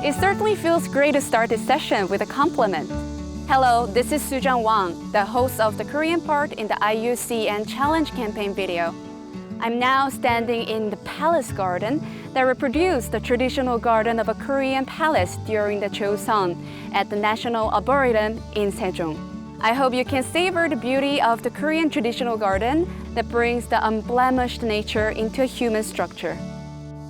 It certainly feels great to start this session with a compliment. Hello, this is Sujang Wang, the host of the Korean part in the IUCN Challenge campaign video. I'm now standing in the palace garden that reproduced the traditional garden of a Korean palace during the Joseon at the National Arboretum in Sejong. I hope you can savor the beauty of the Korean traditional garden that brings the unblemished nature into a human structure.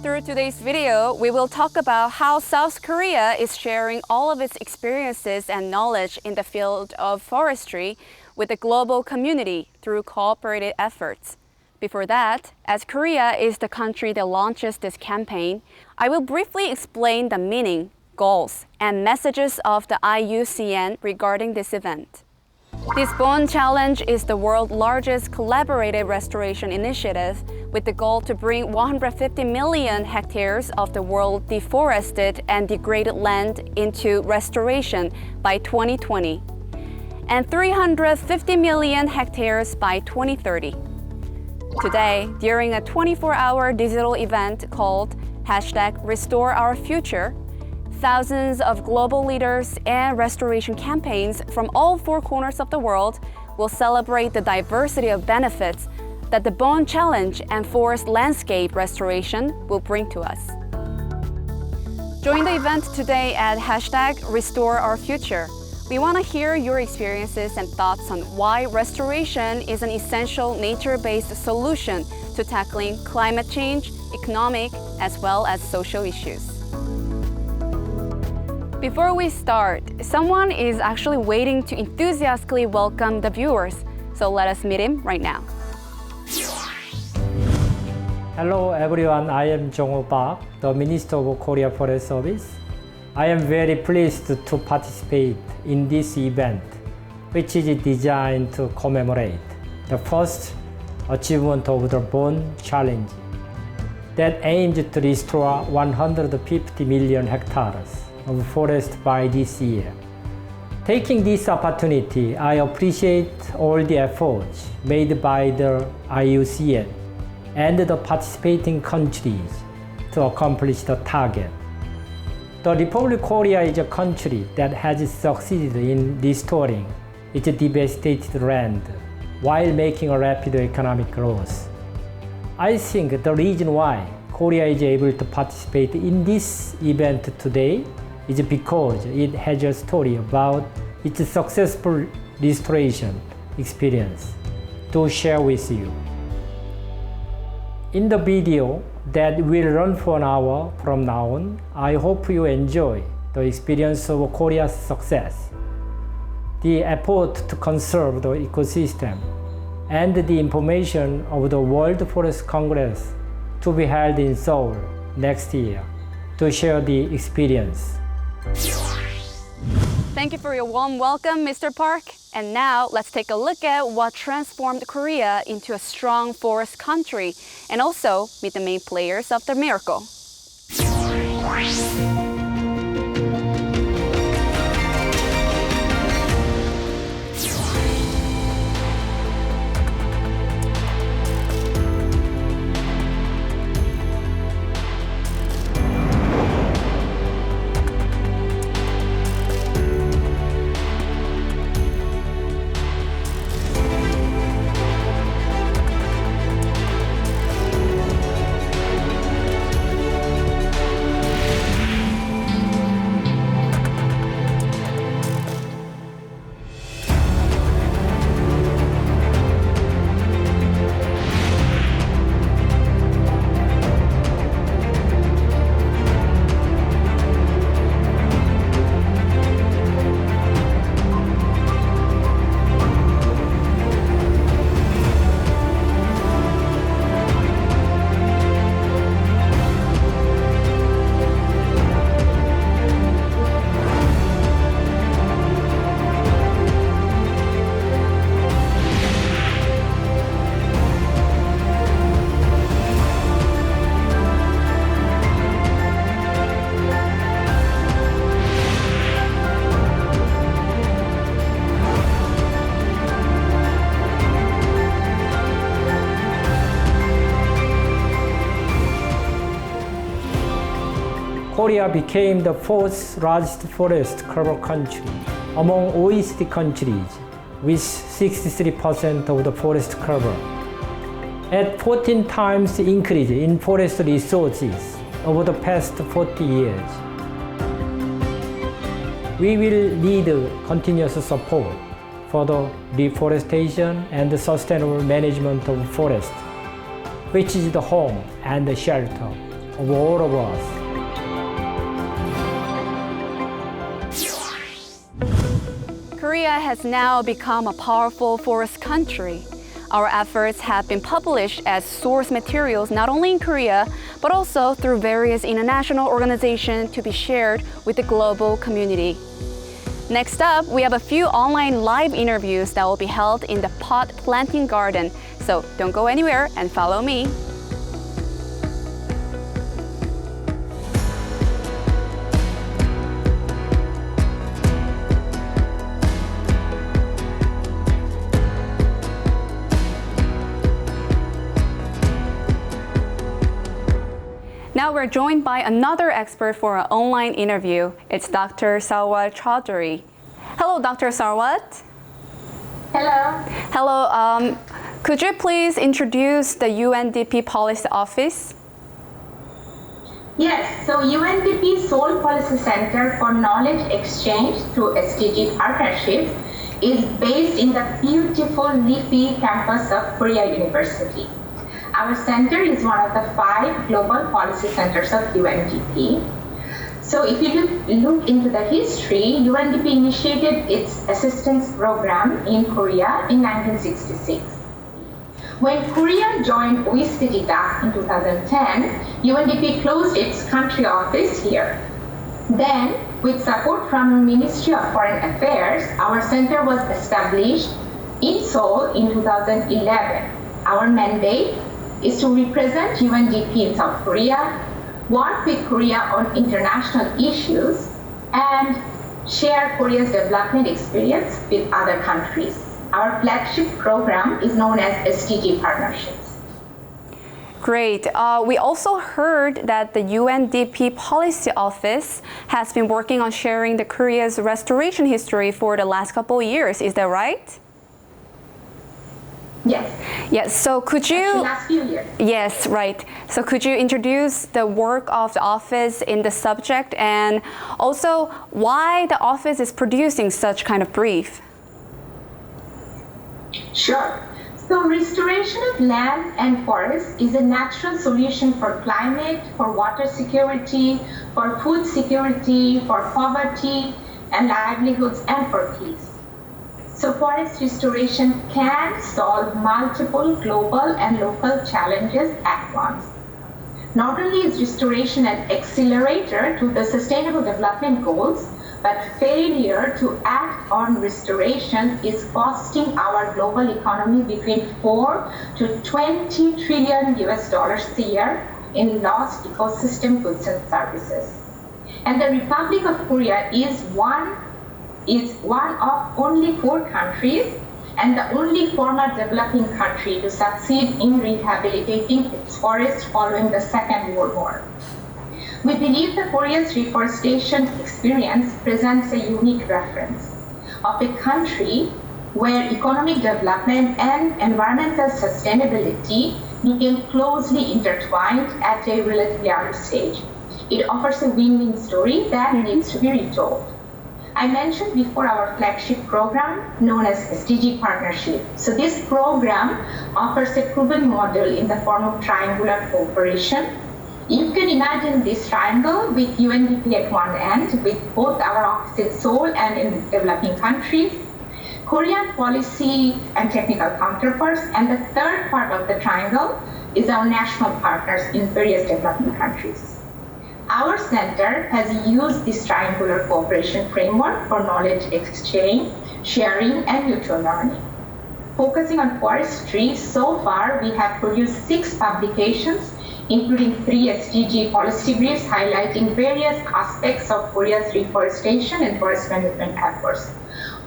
Through today's video, we will talk about how South Korea is sharing all of its experiences and knowledge in the field of forestry with the global community through cooperative efforts. Before that, as Korea is the country that launches this campaign, I will briefly explain the meaning, goals, and messages of the IUCN regarding this event. This Bone Challenge is the world's largest collaborative restoration initiative with the goal to bring 150 million hectares of the world's deforested and degraded land into restoration by 2020 and 350 million hectares by 2030. Today, during a 24-hour digital event called #RestoreOurFuture, thousands of global leaders and restoration campaigns from all four corners of the world will celebrate the diversity of benefits that the Bone Challenge and forest landscape restoration will bring to us. Join the event today at #RestoreOurFuture. We want to hear your experiences and thoughts on why restoration is an essential nature-based solution to tackling climate change, economic, as well as social issues. Before we start, someone is actually waiting to enthusiastically welcome the viewers, so let us meet him right now. Hello everyone, I am Jong-ho Park, the Minister of Korea Forest Service. I am very pleased to participate in this event, which is designed to commemorate the first achievement of the Bone Challenge that aims to restore 150 million hectares of forest by this year. Taking this opportunity, I appreciate all the efforts made by the IUCN and the participating countries to accomplish the target. The Republic of Korea is a country that has succeeded in restoring its devastated land while making a rapid economic growth. I think the reason why Korea is able to participate in this event today is because it has a story about its successful restoration experience to share with you. In the video that will run for an hour from now on, I hope you enjoy the experience of Korea's success, the effort to conserve the ecosystem, and the information of the World Forest Congress to be held in Seoul next year to share the experience. Thank you for your warm welcome, Mr. Park. And now let's take a look at what transformed Korea into a strong forest country and also meet the main players of the miracle. Korea became the fourth largest forest cover country among OECD countries, with 63% of the forest cover. At 14 times increase in forest resources over the past 40 years. We will need continuous support for the reforestation and the sustainable management of forest, which is the home and the shelter of all of us. Korea has now become a powerful forest country. Our efforts have been published as source materials not only in Korea, but also through various international organizations to be shared with the global community. Next up, we have a few online live interviews that will be held in the pot planting garden. So don't go anywhere and follow me. Now we're joined by another expert for an online interview. It's Dr. Sarwat Chaudhary. Hello, Dr. Sarwat. Hello. Hello. Could you please introduce the UNDP Policy Office? Yes, so UNDP Seoul Policy Center for Knowledge Exchange through SDG Partnership is based in the beautiful leafy campus of Korea University. Our center is one of the 5 global policy centers of UNDP. So if you look into the history, UNDP initiated its assistance program in Korea in 1966. When Korea joined OECD back in 2010, UNDP closed its country office here. Then, with support from Ministry of Foreign Affairs, our center was established in Seoul in 2011. Our mandate is to represent UNDP in South Korea, work with Korea on international issues, and share Korea's development experience with other countries. Our flagship program is known as SDG Partnerships. Great. We also heard that the UNDP Policy Office has been working on sharing the Korea's restoration history for the last couple of years. Is that right? Yes. Yes. So could you? Actually, last few years. Yes, right. So could you introduce the work of the office in the subject and also why the office is producing such kind of brief? Sure. So restoration of land and forest is a natural solution for climate, for water security, for food security, for poverty and livelihoods, and for peace. So forest restoration can solve multiple global and local challenges at once. Not only is restoration an accelerator to the Sustainable Development Goals, but failure to act on restoration is costing our global economy between 4 to 20 trillion US dollars a year in lost ecosystem goods and services. And the Republic of Korea is one of only 4 countries and the only former developing country to succeed in rehabilitating its forests following the Second World War. We believe that Korea's reforestation experience presents a unique reference of a country where economic development and environmental sustainability became closely intertwined at a relatively early stage. It offers a win-win story that needs to be retold. I mentioned before our flagship program known as SDG Partnership. So this program offers a proven model in the form of triangular cooperation. You can imagine this triangle with UNDP at one end, with both our office in Seoul and in developing countries, Korean policy and technical counterparts, and the third part of the triangle is our national partners in various developing countries. Our center has used this triangular cooperation framework for knowledge exchange, sharing, and mutual learning. Focusing on forestry, so far we have produced 6 publications, including 3 SDG policy briefs highlighting various aspects of Korea's reforestation and forest management efforts.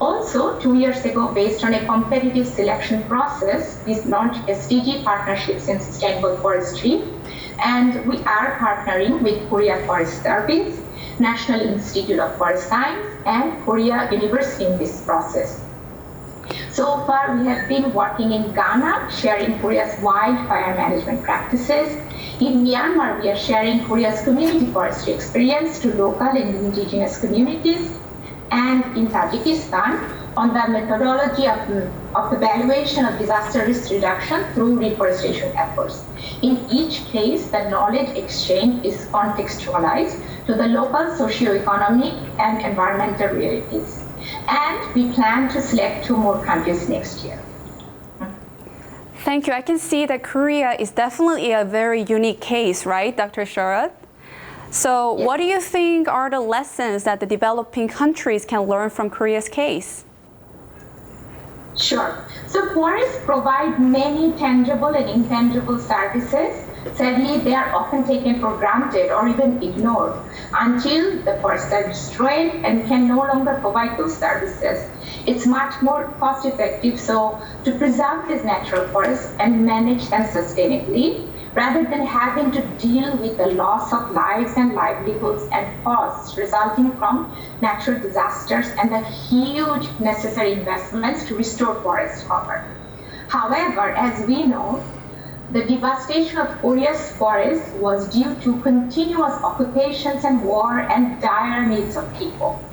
Also, 2 years ago, based on a competitive selection process, we launched SDG Partnerships in Sustainable Forestry. And we are partnering with Korea Forest Service, National Institute of Forest Science, and Korea University in this process. So far, we have been working in Ghana, sharing Korea's wildfire management practices. In Myanmar, we are sharing Korea's community forestry experience to local and indigenous communities. And in Tajikistan, on the methodology of evaluation of disaster risk reduction through reforestation efforts. In each case, the knowledge exchange is contextualized to the local socio-economic and environmental realities. And we plan to select 2 more countries next year. Thank you. I can see that Korea is definitely a very unique case, right, Dr. Sharad? So what do you think are the lessons that the developing countries can learn from Korea's case? Sure. So forests provide many tangible and intangible services. Sadly, they are often taken for granted or even ignored until the forests are destroyed and can no longer provide those services. It's much more cost effective to preserve these natural forests and manage them sustainably, rather than having to deal with the loss of lives and livelihoods and costs resulting from natural disasters and the huge necessary investments to restore forest cover. However, as we know, the devastation of Korea's forests was due to continuous occupations and war and dire needs of people.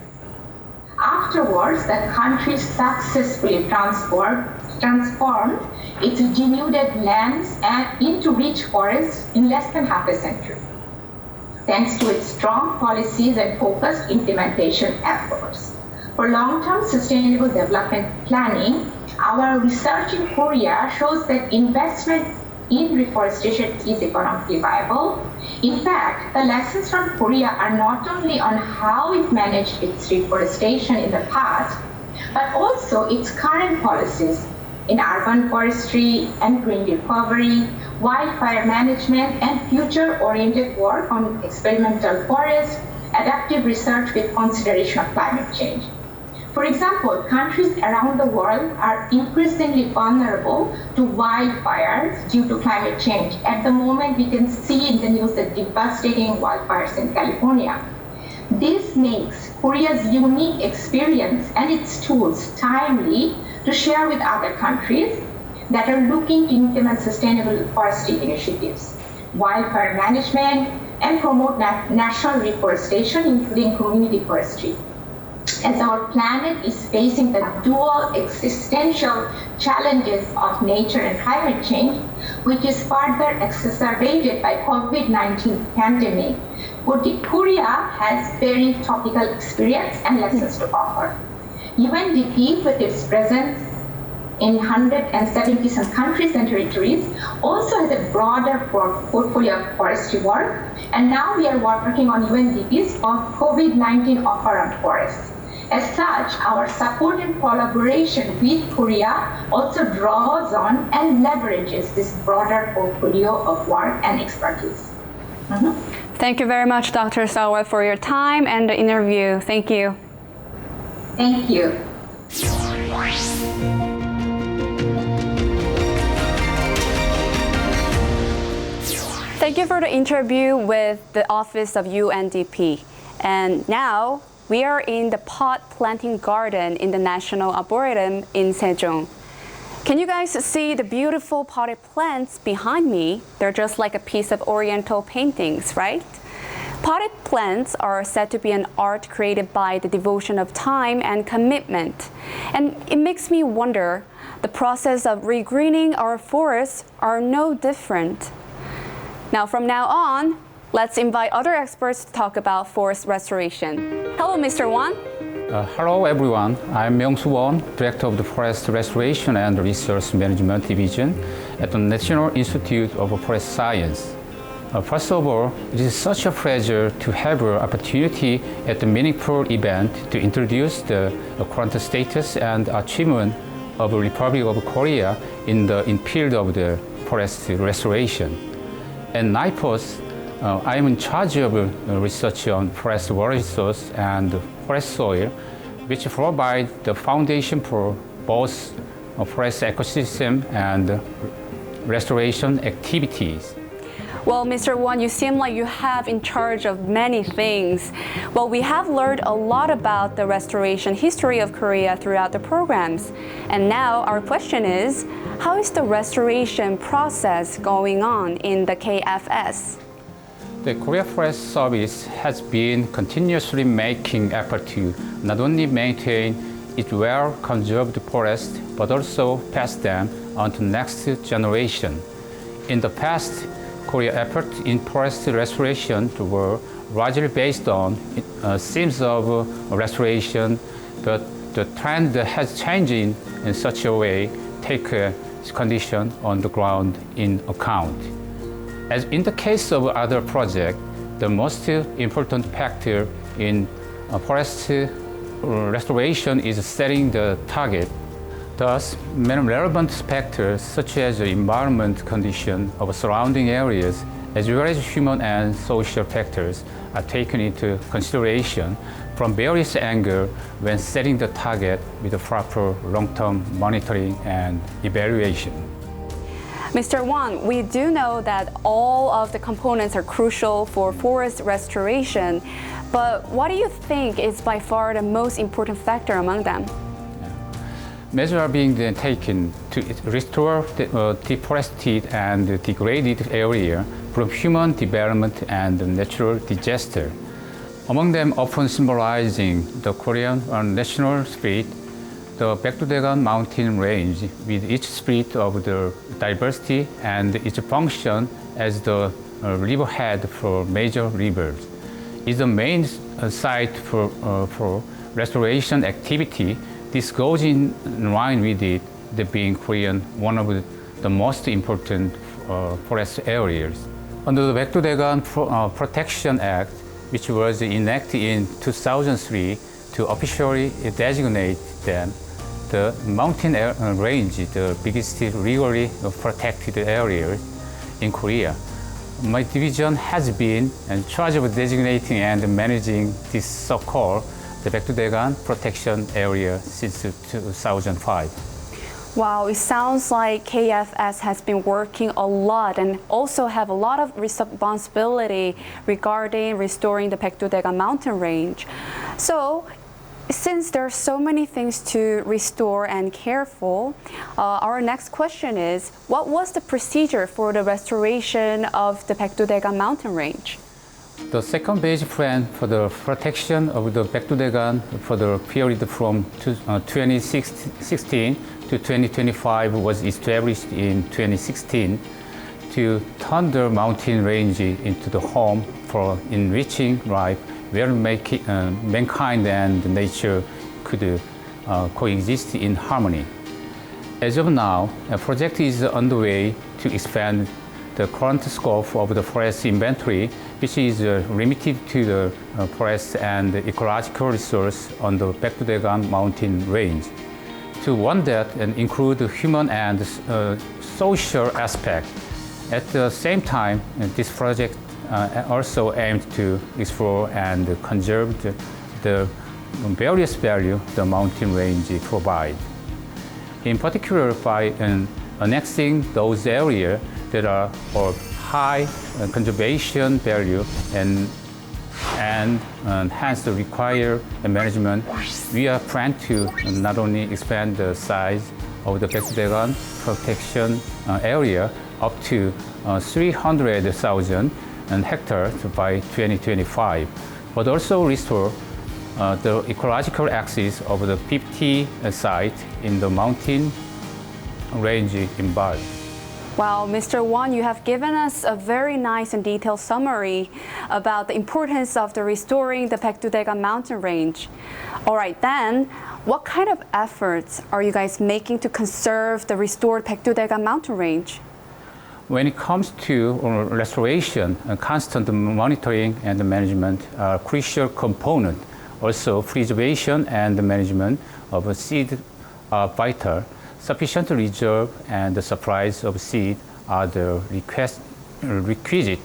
Afterwards, the country successfully transformed its denuded lands into rich forests in less than half a century, thanks to its strong policies and focused implementation efforts. For long-term sustainable development planning, our research in Korea shows that investment in reforestation is economically viable. In fact, the lessons from Korea are not only on how it managed its reforestation in the past, but also its current policies in urban forestry and green recovery, wildfire management, and future-oriented work on experimental forests, adaptive research with consideration of climate change. For example, countries around the world are increasingly vulnerable to wildfires due to climate change. At the moment, we can see in the news the devastating wildfires in California. This makes Korea's unique experience and its tools timely to share with other countries that are looking to implement sustainable forestry initiatives, wildfire management, and promote national reforestation, including community forestry. As our planet is facing the dual existential challenges of nature and climate change, which is further exacerbated by COVID-19 pandemic, Korea has very topical experience and lessons to offer. UNDP, with its presence in 170-some countries and territories, also has a broader portfolio of forestry work, and now we are working on UNDP's COVID-19 offer on forests. As such, our support and collaboration with Korea also draws on and leverages this broader portfolio of work and expertise. Thank you very much, Dr. Sawat, for your time and the interview. Thank you. Thank you. Thank you for the interview with the Office of UNDP. And now, we are in the pot planting garden in the National Arboretum in Sejong. Can you guys see the beautiful potted plants behind me? They're just like a piece of oriental paintings, right? Potted plants are said to be an art created by the devotion of time and commitment. And it makes me wonder, the process of regreening our forests are no different. Now, from now on, let's invite other experts to talk about forest restoration. Hello, Mr. Won. Hello, everyone. I'm Myung-soo Won, Director of the Forest Restoration and Research Management Division at the National Institute of Forest Science. First of all, it is such a pleasure to have an opportunity at the meaningful event to introduce the current status and achievement of the Republic of Korea in field of the forest restoration. And NIPOS, I am in charge of research on forest water resource and forest soil, which provide the foundation for both forest ecosystem and restoration activities. Well, Mr. Won, you seem like you have in charge of many things. Well, we have learned a lot about the restoration history of Korea throughout the programs. And now our question is, how is the restoration process going on in the KFS? The Korea Forest Service has been continuously making effort to not only maintain its well-conserved forests, but also pass them on to next generation. In the past, Korea's efforts in forest restoration were largely based on themes of restoration, but the trend has changed in such a way take condition on the ground in account. As in the case of other projects, the most important factor in forest restoration is setting the target. Thus, many relevant factors such as the environment condition of surrounding areas, as well as human and social factors, are taken into consideration from various angles when setting the target with the proper long-term monitoring and evaluation. Mr. Won, we do know that all of the components are crucial for forest restoration, but what do you think is by far the most important factor among them? Measures are being then taken to restore the deforested and degraded area from human development and natural disaster. Among them, often symbolizing the Korean national spirit, the Baekdudaegan mountain range, with its spirit of the diversity and its function as the riverhead for major rivers, is the main site for restoration activity. This goes in line with it, the being Korean one of the most important forest areas. Under the Baekdudaegan Protection Act, which was enacted in 2003 to officially designate them, the mountain range, the biggest legally protected area in Korea. My division has been in charge of designating and managing this so-called the Baekdudaegan Protection Area since 2005. Wow, it sounds like KFS has been working a lot and also have a lot of responsibility regarding restoring the Baekdudaegan mountain range. So, since there are so many things to restore and care for, our next question is, what was the procedure for the restoration of the Baekdudaegan mountain range? The second base plan for the protection of the Baekdudaegan for the period from 2016 to 2025 was established in 2016 to turn the mountain range into the home for enriching life where mankind and nature could coexist in harmony. As of now, a project is underway to expand the current scope of the forest inventory, which is limited to the forest and ecological resource on the Baekdudaegan mountain range, to one that include the human and social aspect. At the same time, this project also aims to explore and conserve the various value the mountain range provide. In particular, by annexing those areas that are of high conservation value and hence require management, we are planning to not only expand the size of the Baekdudaegan protection area up to 300,000 hectares by 2025, but also restore the ecological axis of the 50 sites in the mountain range involved. Wow, Mr. Won, you have given us a very nice and detailed summary about the importance of the restoring the Baekdudaegan mountain range. All right, then, what kind of efforts are you guys making to conserve the restored Baekdudaegan mountain range? When it comes to restoration, constant monitoring and management are crucial component. Also, preservation and management of seed are vital. Sufficient reserve and the supplies of seed are the requisite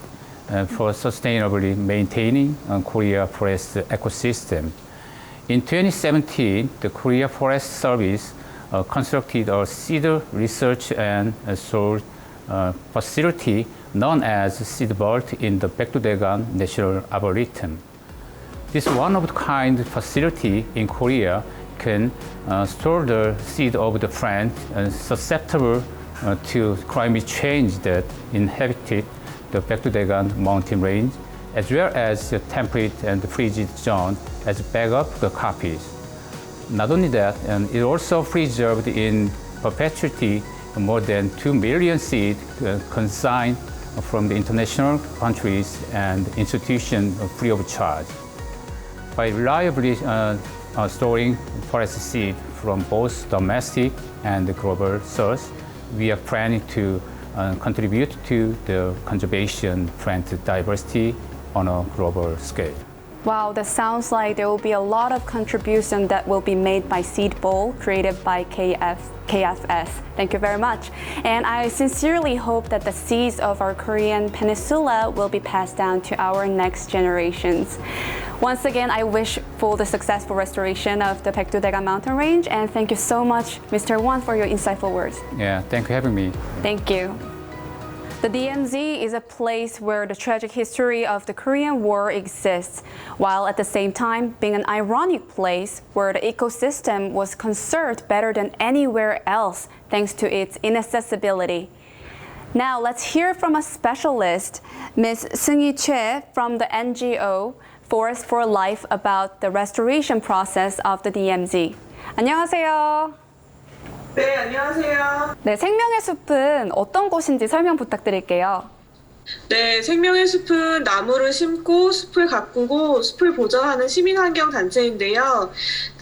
for sustainably maintaining Korea forest ecosystem. In 2017, the Korea Forest Service constructed a seed research and soil facility known as seed vault in the Baekdudaegan National Arboretum. This one-of-a-kind facility in Korea can store the seed of the plant susceptible to climate change that inhabited the Baekdudaegan mountain range, as well as the temperate and frigid zone as backup copies. Not only that, it also preserved in perpetuity more than 2 million seeds consigned from the international countries and institutions free of charge. By reliably storing forest seed from both domestic and global source, we are planning to contribute to the conservation plant diversity on a global scale. Wow, that sounds like there will be a lot of contribution that will be made by Seed Bowl, created by KFS. Thank you very much. And I sincerely hope that the seeds of our Korean peninsula will be passed down to our next generations. Once again, I wish for the successful restoration of the Baekdudaegan mountain range, and thank you so much, Mr. Won, for your insightful words. Yeah, thank you for having me. Thank you. The DMZ is a place where the tragic history of the Korean War exists, while at the same time being an ironic place where the ecosystem was conserved better than anywhere else thanks to its inaccessibility. Now let's hear from a specialist, Ms. Seung-hee Choi from the NGO Forest for Life, about the restoration process of the DMZ. 안녕하세요. 네, 안녕하세요. 네, 생명의 숲은 어떤 곳인지 설명 부탁드릴게요. 네, 생명의 숲은 나무를 심고 숲을 가꾸고 숲을 보전하는 시민환경 단체인데요.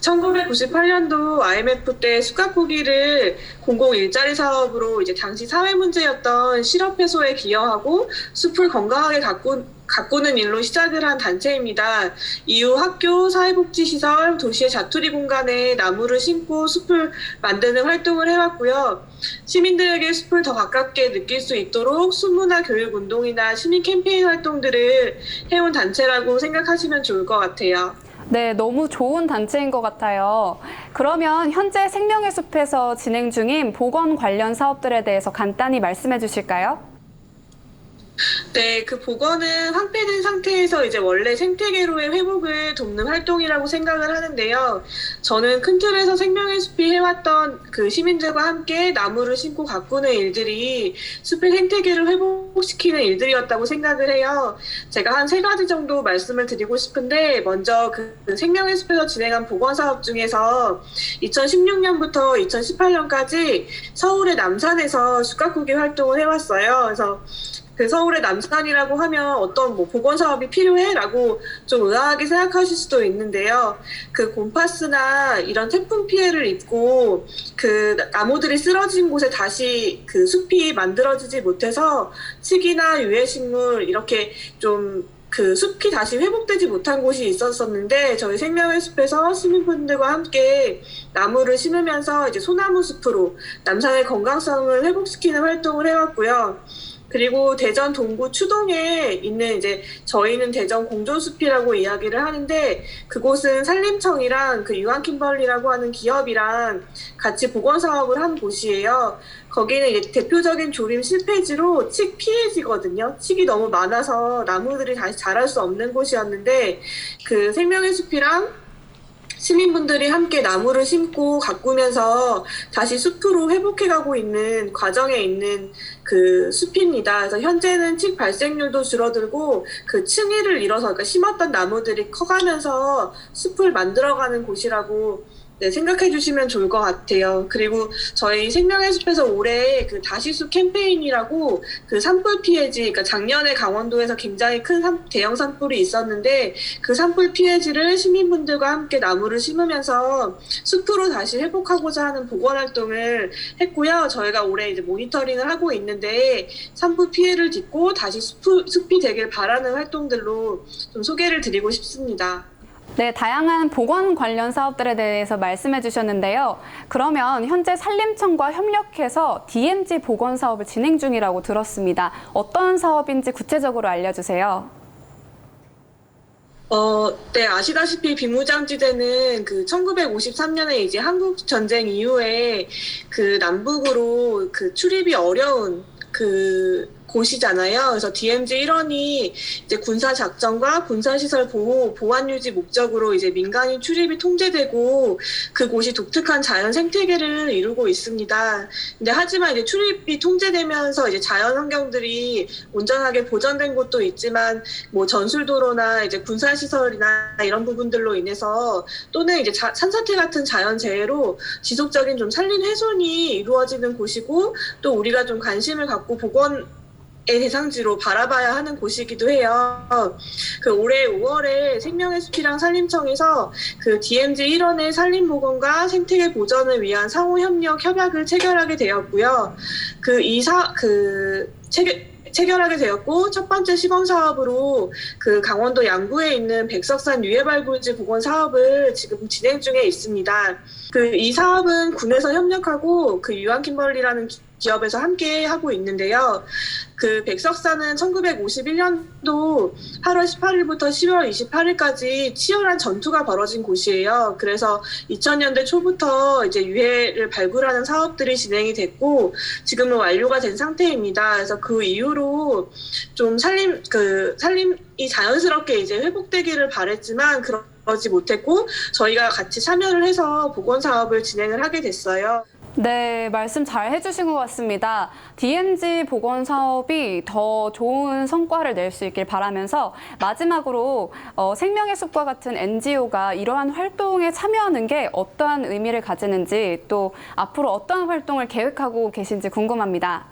1998년도 IMF 때 숲 가꾸기를 공공 일자리 사업으로 이제 당시 사회 문제였던 실업 해소에 기여하고 숲을 건강하게 가꾸는 일로 시작을 한 단체입니다. 이후 학교, 사회복지시설, 도시의 자투리 공간에 나무를 심고 숲을 만드는 활동을 해왔고요. 시민들에게 숲을 더 가깝게 느낄 수 있도록 숲문화 교육 운동이나 시민 캠페인 활동들을 해온 단체라고 생각하시면 좋을 것 같아요. 네, 너무 좋은 단체인 것 같아요. 그러면 현재 생명의 숲에서 진행 중인 복원 관련 사업들에 대해서 간단히 말씀해 주실까요? 네, 그 복원은 황폐된 상태에서 이제 원래 생태계로의 회복을 돕는 활동이라고 생각을 하는데요. 저는 큰 틀에서 생명의 숲이 해왔던 그 시민들과 함께 나무를 심고 가꾸는 일들이 숲의 생태계를 회복시키는 일들이었다고 생각을 해요. 제가 한 3가지 정도 말씀을 드리고 싶은데, 먼저 그 생명의 숲에서 진행한 복원 사업 중에서 2016년부터 2018년까지 서울의 남산에서 숲 가꾸기 활동을 해왔어요. 그래서 그 서울의 남산이라고 하면 어떤 복원 사업이 필요해? 라고 좀 의아하게 생각하실 수도 있는데요. 그 곰파스나 이런 태풍 피해를 입고 그 나무들이 쓰러진 곳에 다시 그 숲이 만들어지지 못해서 칡이나 유해식물 이렇게 좀 그 숲이 다시 회복되지 못한 곳이 있었었는데, 저희 생명의 숲에서 시민분들과 함께 나무를 심으면서 이제 소나무 숲으로 남산의 건강성을 회복시키는 활동을 해왔고요. 그리고 대전 동구 추동에 있는 이제 저희는 대전 공존숲이라고 이야기를 하는데, 그곳은 산림청이랑 그 유한킴벌리라고 하는 기업이랑 같이 복원 사업을 한 곳이에요. 거기는 이제 대표적인 조림 실패지로 칡 피해지거든요. 칡이 너무 많아서 나무들이 다시 자랄 수 없는 곳이었는데, 그 생명의 숲이랑 시민분들이 함께 나무를 심고 가꾸면서 다시 숲으로 회복해가고 있는 과정에 있는 그 숲입니다. 그래서 현재는 칡 발생률도 줄어들고 그 층위를 잃어서, 그러니까 심었던 나무들이 커가면서 숲을 만들어가는 곳이라고 생각해 주시면 좋을 것 같아요. 그리고 저희 생명의 숲에서 올해 그 다시숲 캠페인이라고 그 산불 피해지, 그러니까 작년에 강원도에서 굉장히 큰 대형 산불이 있었는데, 그 산불 피해지를 시민분들과 함께 나무를 심으면서 숲으로 다시 회복하고자 하는 복원 활동을 했고요. 저희가 올해 이제 모니터링을 하고 있는데, 산불 피해를 딛고 다시 숲이 되길 바라는 활동들로 좀 소개를 드리고 싶습니다. 네, 다양한 복원 관련 사업들에 대해서 말씀해 주셨는데요. 그러면 현재 산림청과 협력해서 DMZ 복원 사업을 진행 중이라고 들었습니다. 어떤 사업인지 구체적으로 알려주세요. 네, 아시다시피 비무장지대는 그 1953년에 이제 한국 전쟁 이후에 그 남북으로 그 출입이 어려운 그 곳이잖아요. 그래서 DMZ 1원이 이제 군사 작전과 군사 시설 보호, 보안 유지 목적으로 이제 민간인 출입이 통제되고 그곳이 독특한 자연 생태계를 이루고 있습니다. 근데 하지만 이제 출입이 통제되면서 이제 자연 환경들이 온전하게 보존된 곳도 있지만 뭐 전술도로나 이제 군사 시설이나 이런 부분들로 인해서 또는 이제 산사태 같은 자연 재해로 지속적인 좀 산림 훼손이 이루어지는 곳이고 또 우리가 좀 관심을 갖고 복원의 대상지로 바라봐야 하는 곳이기도 해요. 그 올해 5월에 생명의 숲이랑 산림청에서 그 DMZ 1원의 산림복원과 생태계 보전을 위한 상호협력 협약을 체결하게 되었고요. 체결하게 되었고 첫 번째 시범 사업으로 그 강원도 양구에 있는 백석산 유해발굴지 복원 사업을 지금 진행 중에 있습니다. 이 사업은 군에서 협력하고 그 유한킴벌리라는 기업에서 함께 하고 있는데요. 그 백석산은 1951년도 8월 18일부터 10월 28일까지 치열한 전투가 벌어진 곳이에요. 그래서 2000년대 초부터 이제 유해를 발굴하는 사업들이 진행이 됐고 지금은 완료가 된 상태입니다. 그래서 그 이후로 좀 산림이 자연스럽게 이제 회복되기를 바랬지만 그러지 못했고 저희가 같이 참여를 해서 복원 사업을 진행을 하게 됐어요. 네, 말씀 잘 해주신 것 같습니다. DMZ 복원 사업이 더 좋은 성과를 낼 수 있길 바라면서 마지막으로 생명의 숲과 같은 NGO가 이러한 활동에 참여하는 게 어떠한 의미를 가지는지 또 앞으로 어떠한 활동을 계획하고 계신지 궁금합니다.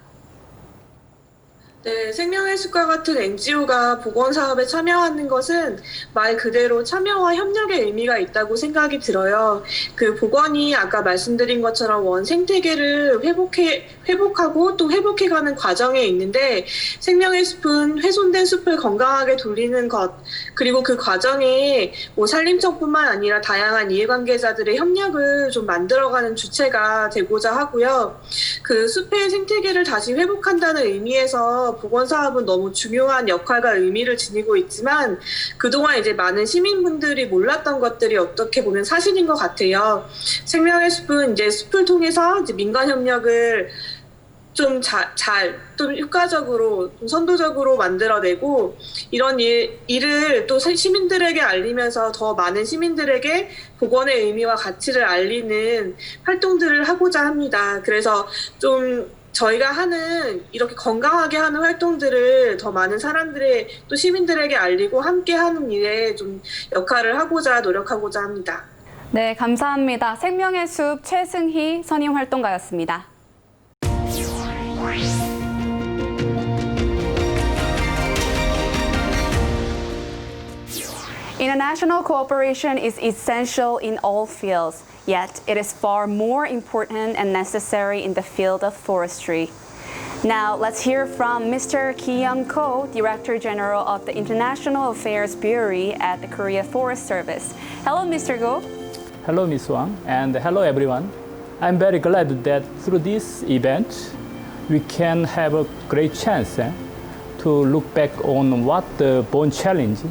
네, 생명의 숲과 같은 NGO가 복원 사업에 참여하는 것은 말 그대로 참여와 협력의 의미가 있다고 생각이 들어요. 그 복원이 아까 말씀드린 것처럼 원 생태계를 회복하고 또 회복해가는 과정에 있는데 생명의 숲은 훼손된 숲을 건강하게 돌리는 것 그리고 그 과정에 뭐 산림청뿐만 아니라 다양한 이해관계자들의 협력을 좀 만들어가는 주체가 되고자 하고요. 그 숲의 생태계를 다시 회복한다는 의미에서 복원 사업은 너무 중요한 역할과 의미를 지니고 있지만 그동안 이제 많은 시민분들이 몰랐던 것들이 어떻게 보면 사실인 것 같아요. 생명의 숲은 이제 숲을 통해서 이제 민간 협력을 좀 좀 효과적으로, 좀 선도적으로 만들어내고 이런 일을 또 시민들에게 알리면서 더 많은 시민들에게 복원의 의미와 가치를 알리는 활동들을 하고자 합니다. 그래서 좀 저희가 하는 이렇게 건강하게 하는 활동들을 더 많은 사람들의 또 시민들에게 알리고 함께 하는 일에 좀 역할을 하고자 노력하고자 합니다. 네, 감사합니다. 생명의 숲 최승희 선임활동가였습니다. International cooperation is essential in all fields, yet it is far more important and necessary in the field of forestry. Now, let's hear from Mr. Ki-young Ko, Director General of the International Affairs Bureau at the Korea Forest Service. Hello, Mr. Go. Hello, Ms. Wang, and hello, everyone. I'm very glad that through this event, we can have a great chance to look back on what the Pon챌린지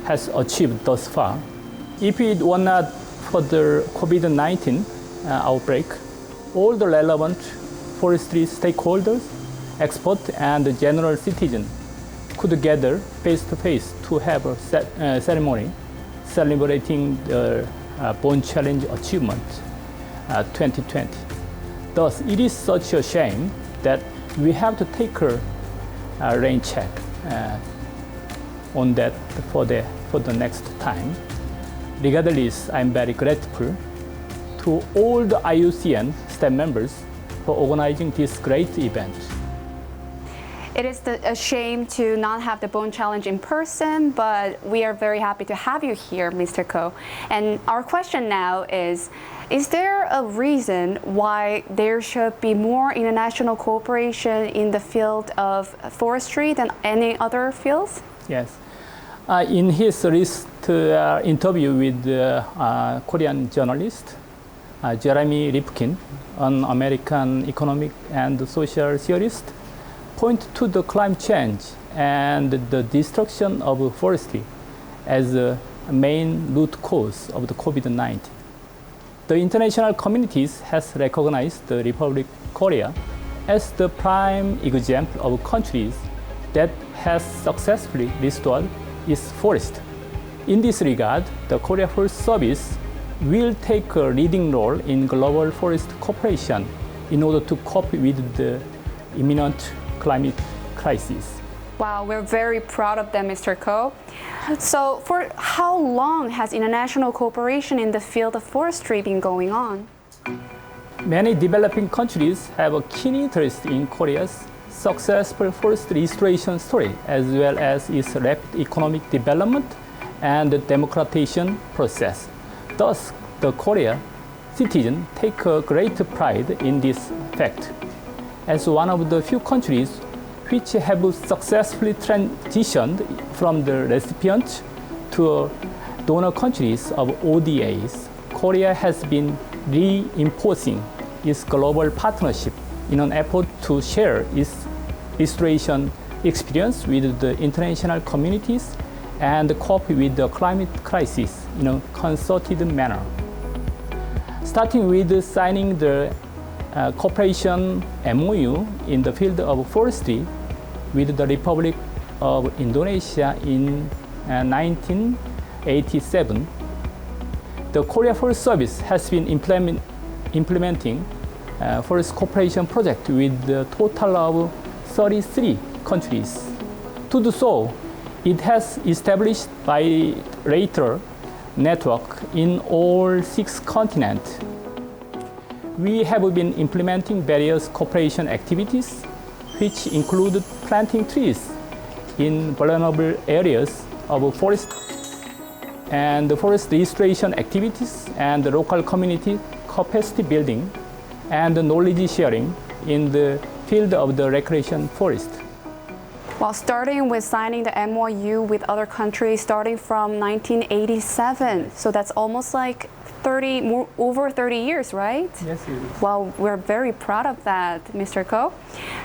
has achieved thus far. If it were not for the COVID-19 outbreak, all the relevant forestry stakeholders, experts, and the general citizen could gather face-to-face to have a ceremony celebrating the 본챌린지 achievement 2020. Thus, it is such a shame that we have to take a rain check on that for the next time. Regardless, I'm very grateful to all the IUCN staff members for organizing this great event. It is a shame to not have the Bone Challenge in person, but we are very happy to have you here, Mr. Ko. And our question now is there a reason why there should be more international cooperation in the field of forestry than any other fields? Yes. In his recent interview with Korean journalist Jeremy Rifkin, an American economic and social theorist, point to the climate change and the destruction of forestry as a main root cause of the COVID-19. The international communities has recognized the Republic of Korea as the prime example of countries that has successfully restored its forest. In this regard, the Korea Forest Service will take a leading role in global forest cooperation in order to cope with the imminent climate crisis. Wow, we're very proud of them, Mr. Ko. So, for how long has international cooperation in the field of forestry been going on? Many developing countries have a keen interest in Korea's successful forest restoration story, as well as its rapid economic development and the democratization process. Thus, the Korea citizens take a great pride in this fact. As one of the few countries which have successfully transitioned from the recipient to donor countries of ODAs, Korea has been reinforcing its global partnership in an effort to share its restoration experience with the international communities and cope with the climate crisis in a concerted manner. Starting with signing the cooperation MOU in the field of forestry with the Republic of Indonesia in 1987, the Korea Forest Service has been implementing forest cooperation project with a total of 33 countries. To do so, it has established bilateral network in all 6 continents. We have been implementing various cooperation activities, which include planting trees in vulnerable areas of forest and forest restoration activities and local community capacity building and knowledge sharing in the field of the recreation forest. While starting with signing the MOU with other countries starting from 1987, so that's almost like over 30 years, right? Yes, it is. Well, we're very proud of that, Mr. Ko.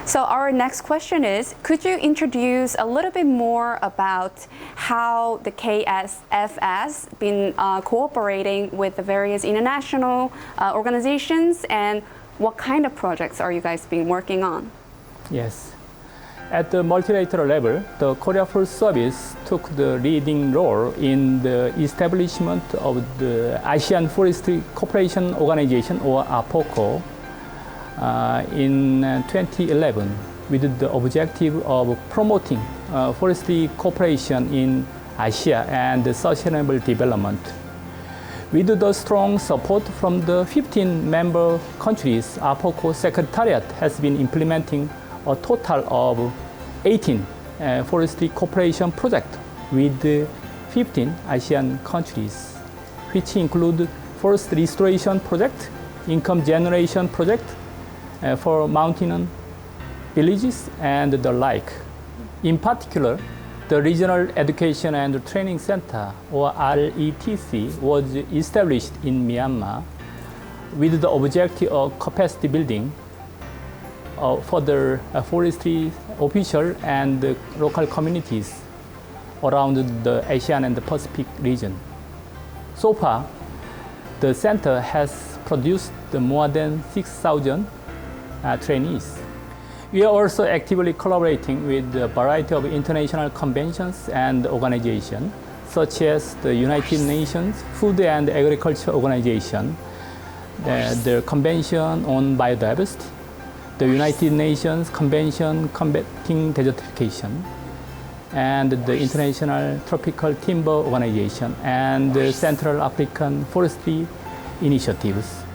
So our next question is, could you introduce a little bit more about how the KSFS been cooperating with the various international organizations, and what kind of projects are you guys been working on? Yes. At the multilateral level, the Korea Forest Service took the leading role in the establishment of the ASEAN Forestry Cooperation Organization, or APOCO, in 2011, with the objective of promoting forestry cooperation in Asia and sustainable development. With the strong support from the 15 member countries, APOCO Secretariat has been implementing a total of 18 forestry cooperation projects with 15 ASEAN countries, which include forest restoration project, income generation project for mountain villages, and the like. In particular, the Regional Education and Training Center, or RETC, was established in Myanmar with the objective of capacity building for the forestry officials and the local communities around the Asian and the Pacific region. So far, the center has produced more than 6,000 trainees. We are also actively collaborating with a variety of international conventions and organizations, such as the United Nations Food and Agriculture Organization, the Convention on Biodiversity, the United Nations Convention Combating Desertification, and the International Tropical Timber Organization, and the Central African Forestry Initiatives.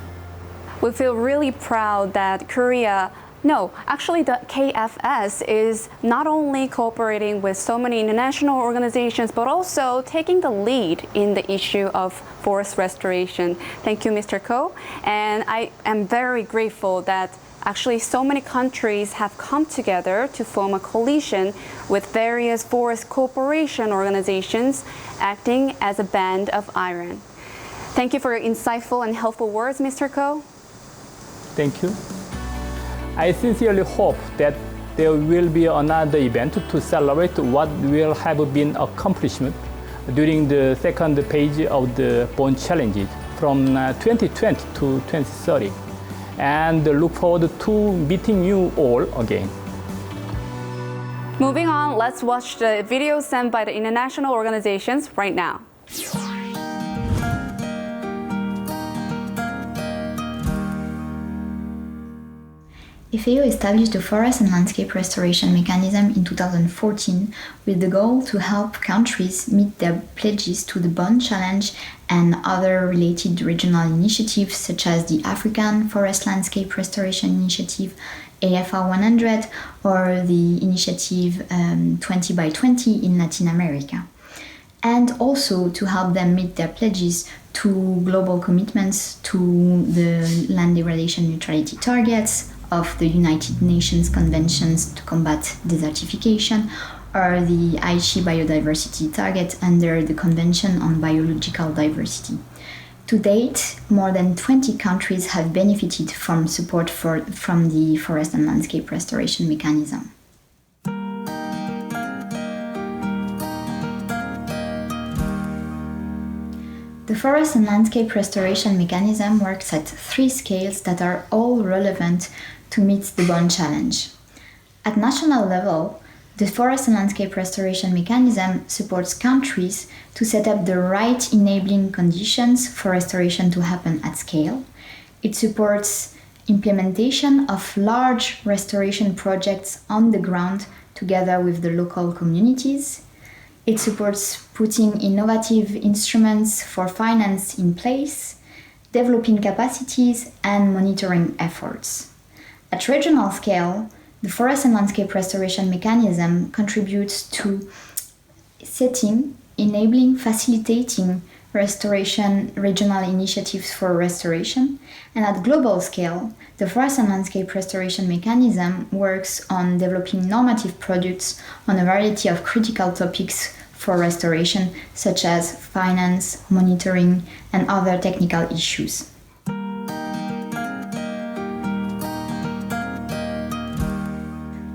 We feel really proud that the KFS is not only cooperating with so many international organizations, but also taking the lead in the issue of forest restoration. Thank you, Mr. Ko. And I am very grateful that actually so many countries have come together to form a coalition with various forest cooperation organizations acting as a band of iron. Thank you for your insightful and helpful words, Mr. Ko. Thank you. I sincerely hope that there will be another event to celebrate what will have been accomplished during the second page of the Ponchéllenji from 2020 to 2030. and look forward to meeting you all again. Moving on, let's watch the video sent by the international organizations right now. FAO established the Forest and Landscape Restoration Mechanism in 2014 with the goal to help countries meet their pledges to the Bonn Challenge and other related regional initiatives such as the African Forest Landscape Restoration Initiative, AFR 100, or the Initiative 20 by 20 in Latin America. And also to help them meet their pledges to global commitments to the land degradation neutrality targets of the United Nations Conventions to combat desertification, or the Aichi biodiversity target under the Convention on Biological Diversity. To date, more than 20 countries have benefited from support from the Forest and Landscape Restoration Mechanism. The Forest and Landscape Restoration Mechanism works at 3 scales that are all relevant to meet the Bonn Challenge. At national level, the Forest and Landscape Restoration Mechanism supports countries to set up the right enabling conditions for restoration to happen at scale. It supports implementation of large restoration projects on the ground together with the local communities. It supports putting innovative instruments for finance in place, developing capacities, and monitoring efforts. At regional scale, the Forest and Landscape Restoration Mechanism contributes to setting, enabling, facilitating restoration regional initiatives for restoration. And at global scale, the Forest and Landscape Restoration Mechanism works on developing normative products on a variety of critical topics for restoration, such as finance, monitoring, and other technical issues.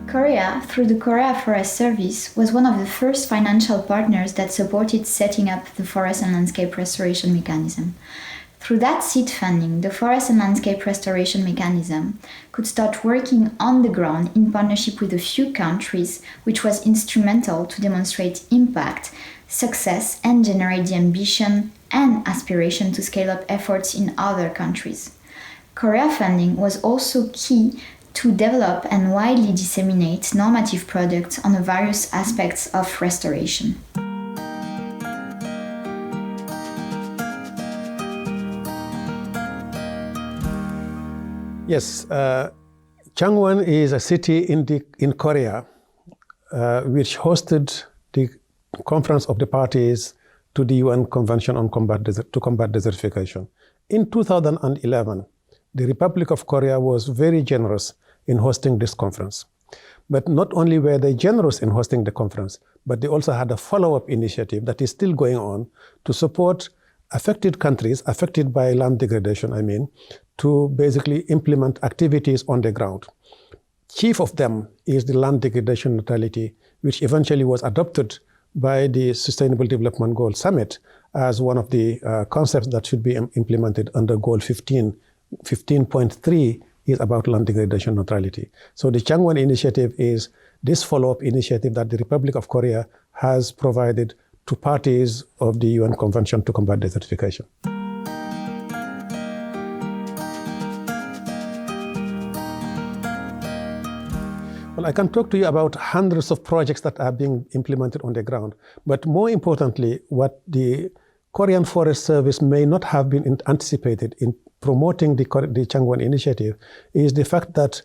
Korea, through the Korea Forest Service, was one of the first financial partners that supported setting up the Forest and Landscape Restoration Mechanism. Through that seed funding, the Forest and Landscape Restoration Mechanism could start working on the ground in partnership with a few countries, which was instrumental to demonstrate impact, success, and generate the ambition and aspiration to scale up efforts in other countries. Korea funding was also key to develop and widely disseminate normative products on the various aspects of restoration. Yes, Changwon is a city in Korea which hosted the Conference of the Parties to the UN Convention on combat desertification. In 2011, the Republic of Korea was very generous in hosting this conference. But not only were they generous in hosting the conference, but they also had a follow-up initiative that is still going on to support affected countries, affected by land degradation, to basically implement activities on the ground. Chief of them is the land degradation neutrality, which eventually was adopted by the Sustainable Development Goal Summit as one of the concepts that should be implemented under Goal 15. 15.3 is about land degradation neutrality. So the Changwon initiative is this follow-up initiative that the Republic of Korea has provided to parties of the UN Convention to combat desertification. Well, I can talk to you about hundreds of projects that are being implemented on the ground. But more importantly, what the Korean Forest Service may not have been anticipated in promoting the Changwon initiative is the fact that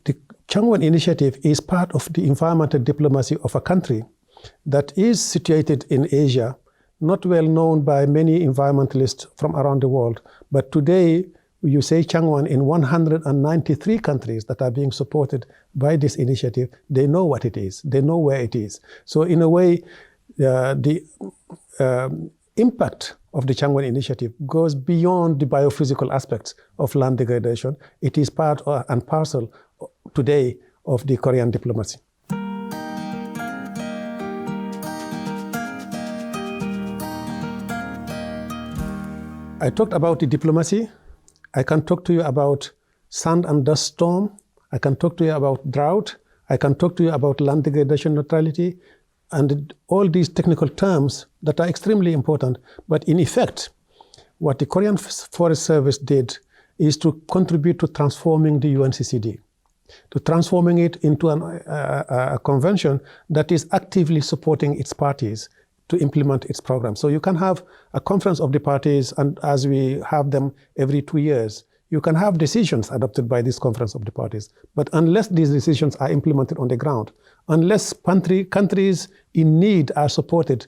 the Changwon initiative is part of the environmental diplomacy of a country that is situated in Asia, not well known by many environmentalists from around the world. But today, you say Changwon in 193 countries that are being supported by this initiative, they know what it is, they know where it is. So in a way, the impact of the Changwon initiative goes beyond the biophysical aspects of land degradation. It is part and parcel today of the Korean diplomacy. I talked about the diplomacy. I can talk to you about sand and dust storm. I can talk to you about drought. I can talk to you about land degradation neutrality, and all these technical terms that are extremely important. But in effect, what the Korean Forest Service did is to contribute to transforming the UNCCD, to transforming it into a convention that is actively supporting its parties to implement its program. So you can have a conference of the parties, and as we have them every 2 years, you can have decisions adopted by this conference of the parties. But unless these decisions are implemented on the ground, unless countries in need are supported,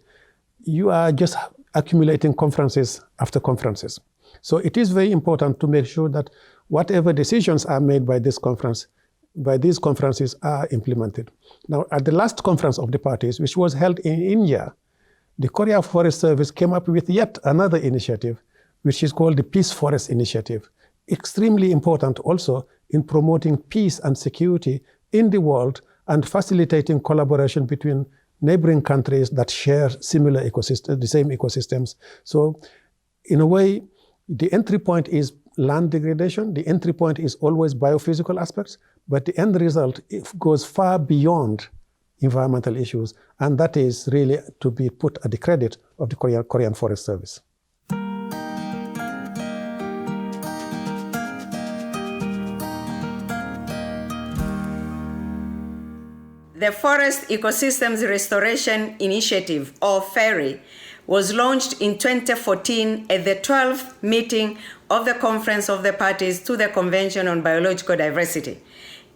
you are just accumulating conferences after conferences. So it is very important to make sure that whatever decisions are made by these conferences are implemented. Now, at the last conference of the parties, which was held in India, the Korea Forest Service came up with yet another initiative, which is called the Peace Forest Initiative. Extremely important also in promoting peace and security in the world and facilitating collaboration between neighboring countries that share similar ecosystems, the same ecosystems. So in a way, the entry point is land degradation. The entry point is always biophysical aspects, but the end result goes far beyond environmental issues, and that is really to be put at the credit of the Korean Forest Service. The Forest Ecosystems Restoration Initiative, or FERI, was launched in 2014 at the 12th meeting of the Conference of the Parties to the Convention on Biological Diversity.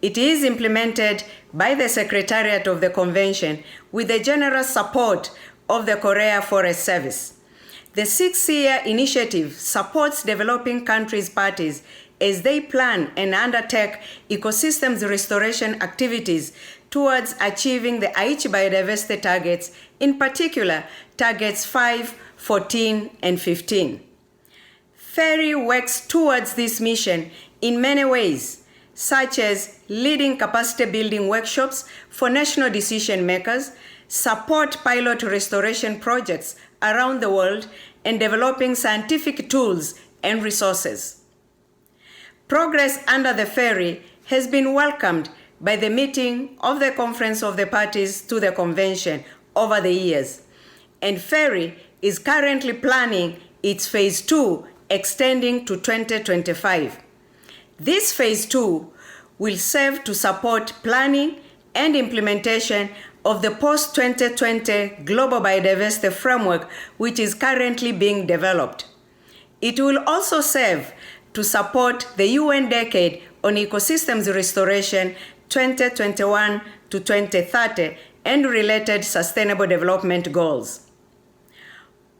It is implemented by the Secretariat of the Convention with the generous support of the Korea Forest Service. The 6-year initiative supports developing countries' parties as they plan and undertake ecosystems restoration activities towards achieving the Aichi biodiversity targets, in particular targets 5, 14, and 15. FERI works towards this mission in many ways, such as leading capacity building workshops for national decision makers, support pilot restoration projects around the world, and developing scientific tools and resources. Progress under the FERI has been welcomed by the meeting of the Conference of the Parties to the Convention over the years, and FERI is currently planning its Phase 2 extending to 2025. This Phase 2 will serve to support planning and implementation of the post-2020 Global Biodiversity Framework, which is currently being developed. It will also serve to support the UN Decade on Ecosystems Restoration 2021 to 2030 and related Sustainable Development Goals.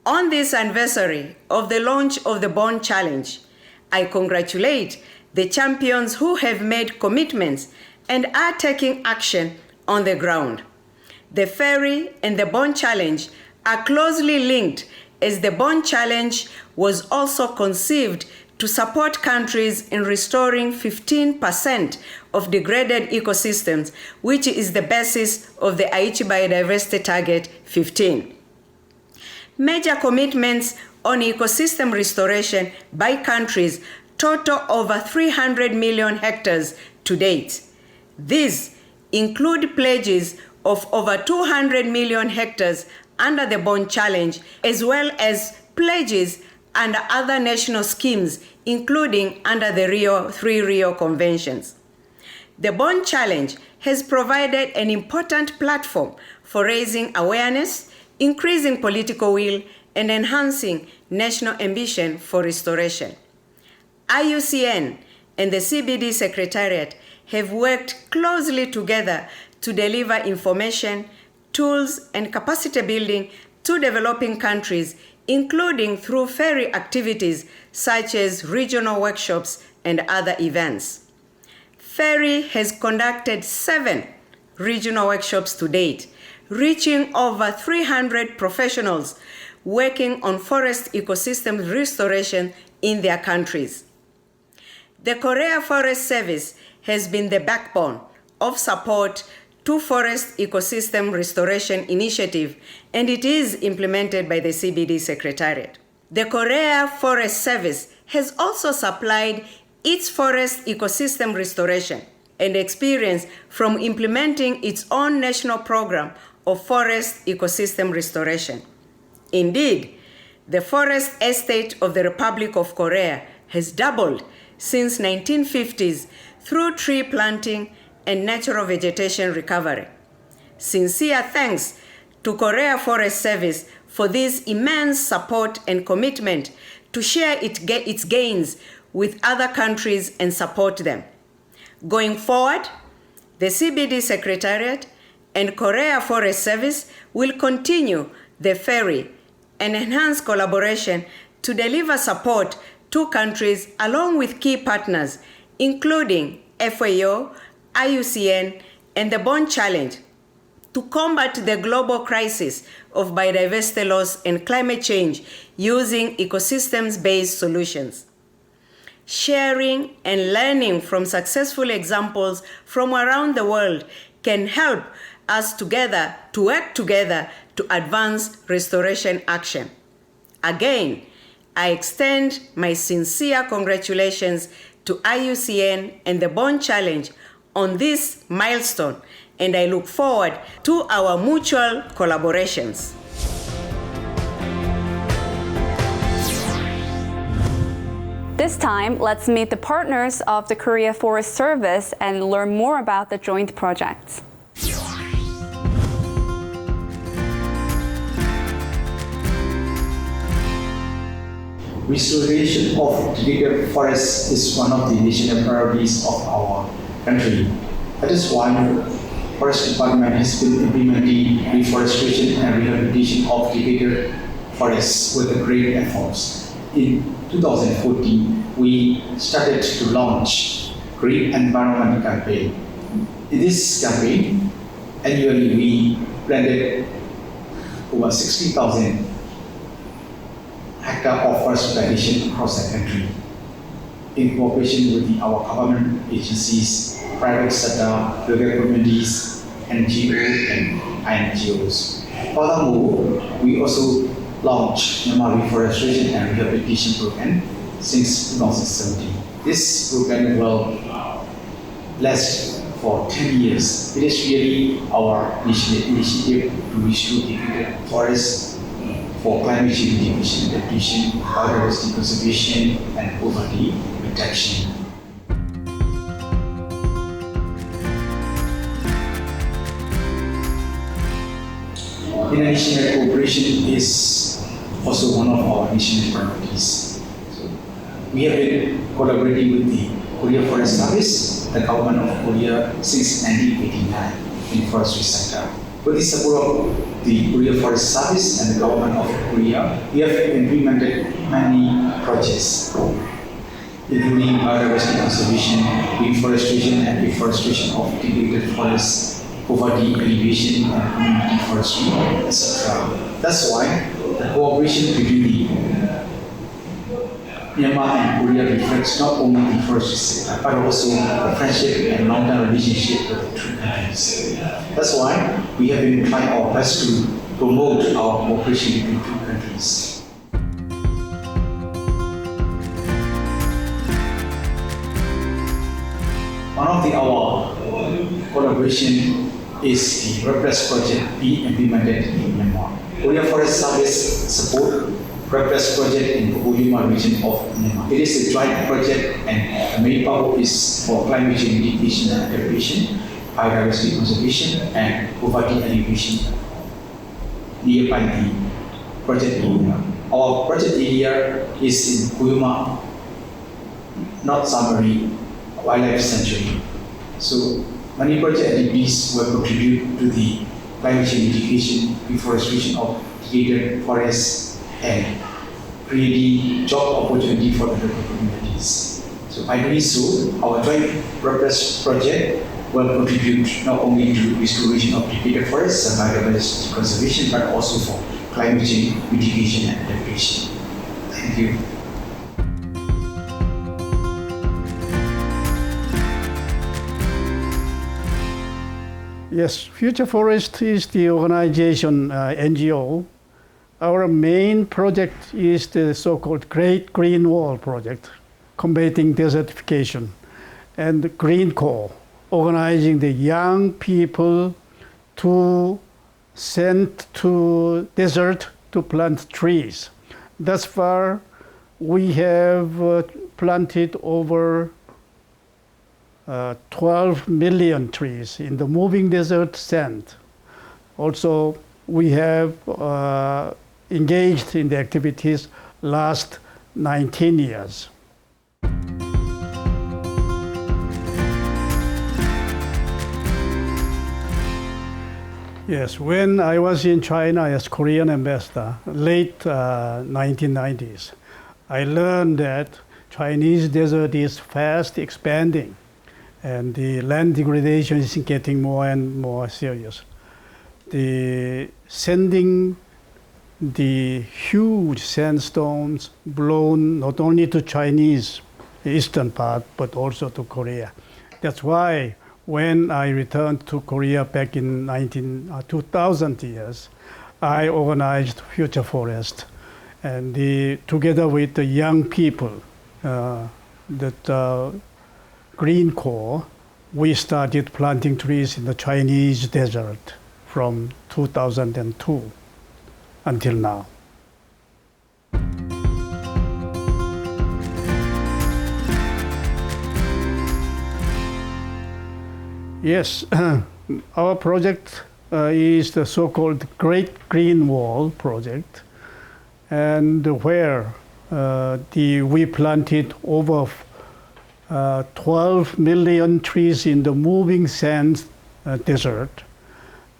On this anniversary of the launch of the Bond Challenge, I congratulate the champions who have made commitments and are taking action on the ground. The FERI and the Bond Challenge are closely linked, as the Bond Challenge was also conceived to support countries in restoring 15% of degraded ecosystems, which is the basis of the Aichi Biodiversity Target 15. Major commitments on ecosystem restoration by countries total over 300 million hectares to date. These include pledges of over 200 million hectares under the Bond Challenge, as well as pledges under other national schemes, including under the Rio Conventions. The Bond Challenge has provided an important platform for raising awareness, increasing political will, and enhancing national ambition for restoration. IUCN and the CBD Secretariat have worked closely together to deliver information, tools, and capacity building to developing countries, including through FERI activities such as regional workshops and other events. FERI has conducted 7 regional workshops to date, reaching over 300 professionals working on forest ecosystem restoration in their countries. The Korea Forest Service has been the backbone of support to Forest Ecosystem Restoration Initiative, and it is implemented by the CBD Secretariat. The Korea Forest Service has also supplied its forest ecosystem restoration and experience from implementing its own national program of forest ecosystem restoration. Indeed, the forest estate of the Republic of Korea has doubled since 1950s through tree planting and natural vegetation recovery. Sincere thanks to Korea Forest Service for this immense support and commitment to share its gains with other countries and support them. Going forward, the CBD Secretariat and Korea Forest Service will continue the ferry and enhance collaboration to deliver support to countries along with key partners, including FAO, IUCN, and the Bond Challenge, to combat the global crisis of biodiversity loss and climate change using ecosystems-based solutions. Sharing and learning from successful examples from around the world can help us together to work together to advance restoration action. Again, I extend my sincere congratulations to IUCN and the Bond Challenge on this milestone, and I look forward to our mutual collaborations. This time, let's meet the partners of the Korea Forest Service and learn more about the joint projects. Restoration of degraded forests is one of the national priorities of our country. That is why the Forest Department has been implementing reforestation and rehabilitation of degraded forests with great efforts. In 2014, we started to launch Green Environment Campaign. In this campaign, annually we planted over 60,000 hectares of forest plantation across the country. In cooperation with our government agencies, private sector, local communities, NGOs, and NGOs. Furthermore, we also launched Myanmar Reforestation and Rehabilitation Program since 2017. This program will last for 10 years. It is really our initiative to restore degraded forests for climate change mitigation, adaptation, biodiversity conservation, and poverty reduction. International cooperation is also one of our national priorities. So we have been collaborating with the Korea Forest Service, the government of Korea, since 1989 in forestry sector. With the support of the Korea Forest Service and the government of Korea, we have implemented many projects, including biodiversity conservation, reforestation and reforestation of degraded forests, poverty alleviation and community forestry, etc. That's why the cooperation between Myanmar and Korea reflects not only the forestry sector, but also the friendship and long-term relationship with the two countries. That's why we have been trying our best to promote our cooperation between two countries. One of our collaboration is the REPRESS project being implemented in Myanmar. Korea Forest Service support REPRESS project in the Koyuma region of Myanmar. It is a joint project and the main power is for climate change mitigation and adaptation, biodiversity conservation, and poverty alleviation nearby the project area. Our project area is in Koyuma, North Samari Wildlife Sanctuary. So many project activities will contribute to the climate change mitigation, reforestation of degraded forests, and creating job opportunity for the local communities. So by doing so, our joint REPRESS project will contribute not only to restoration of degraded forests and biodiversity conservation, but also for climate change mitigation and adaptation. Thank you. Yes, Future Forest is the organization, NGO. Our main project is the so-called Great Green Wall project. combating desertification, and Green Corps, organizing the young people to send to desert to plant trees. Thus far, we have planted over 12 million trees in the moving desert sand. Also, we have engaged in the activities last 19 years. Yes, when I was in China as Korean ambassador, late 1990s, I learned that Chinese desert is fast expanding and the land degradation is getting more and more serious. Sending the huge sandstones blown not only to Chinese eastern part, but also to Korea. That's why when I returned to Korea back in 2000 years, I organized Future Forest. And together with the young people, Green Corps, we started planting trees in the Chinese desert from 2002 until now. Yes, our project is the so-called Great Green Wall project, and where we planted over 12 million trees in the moving sand desert.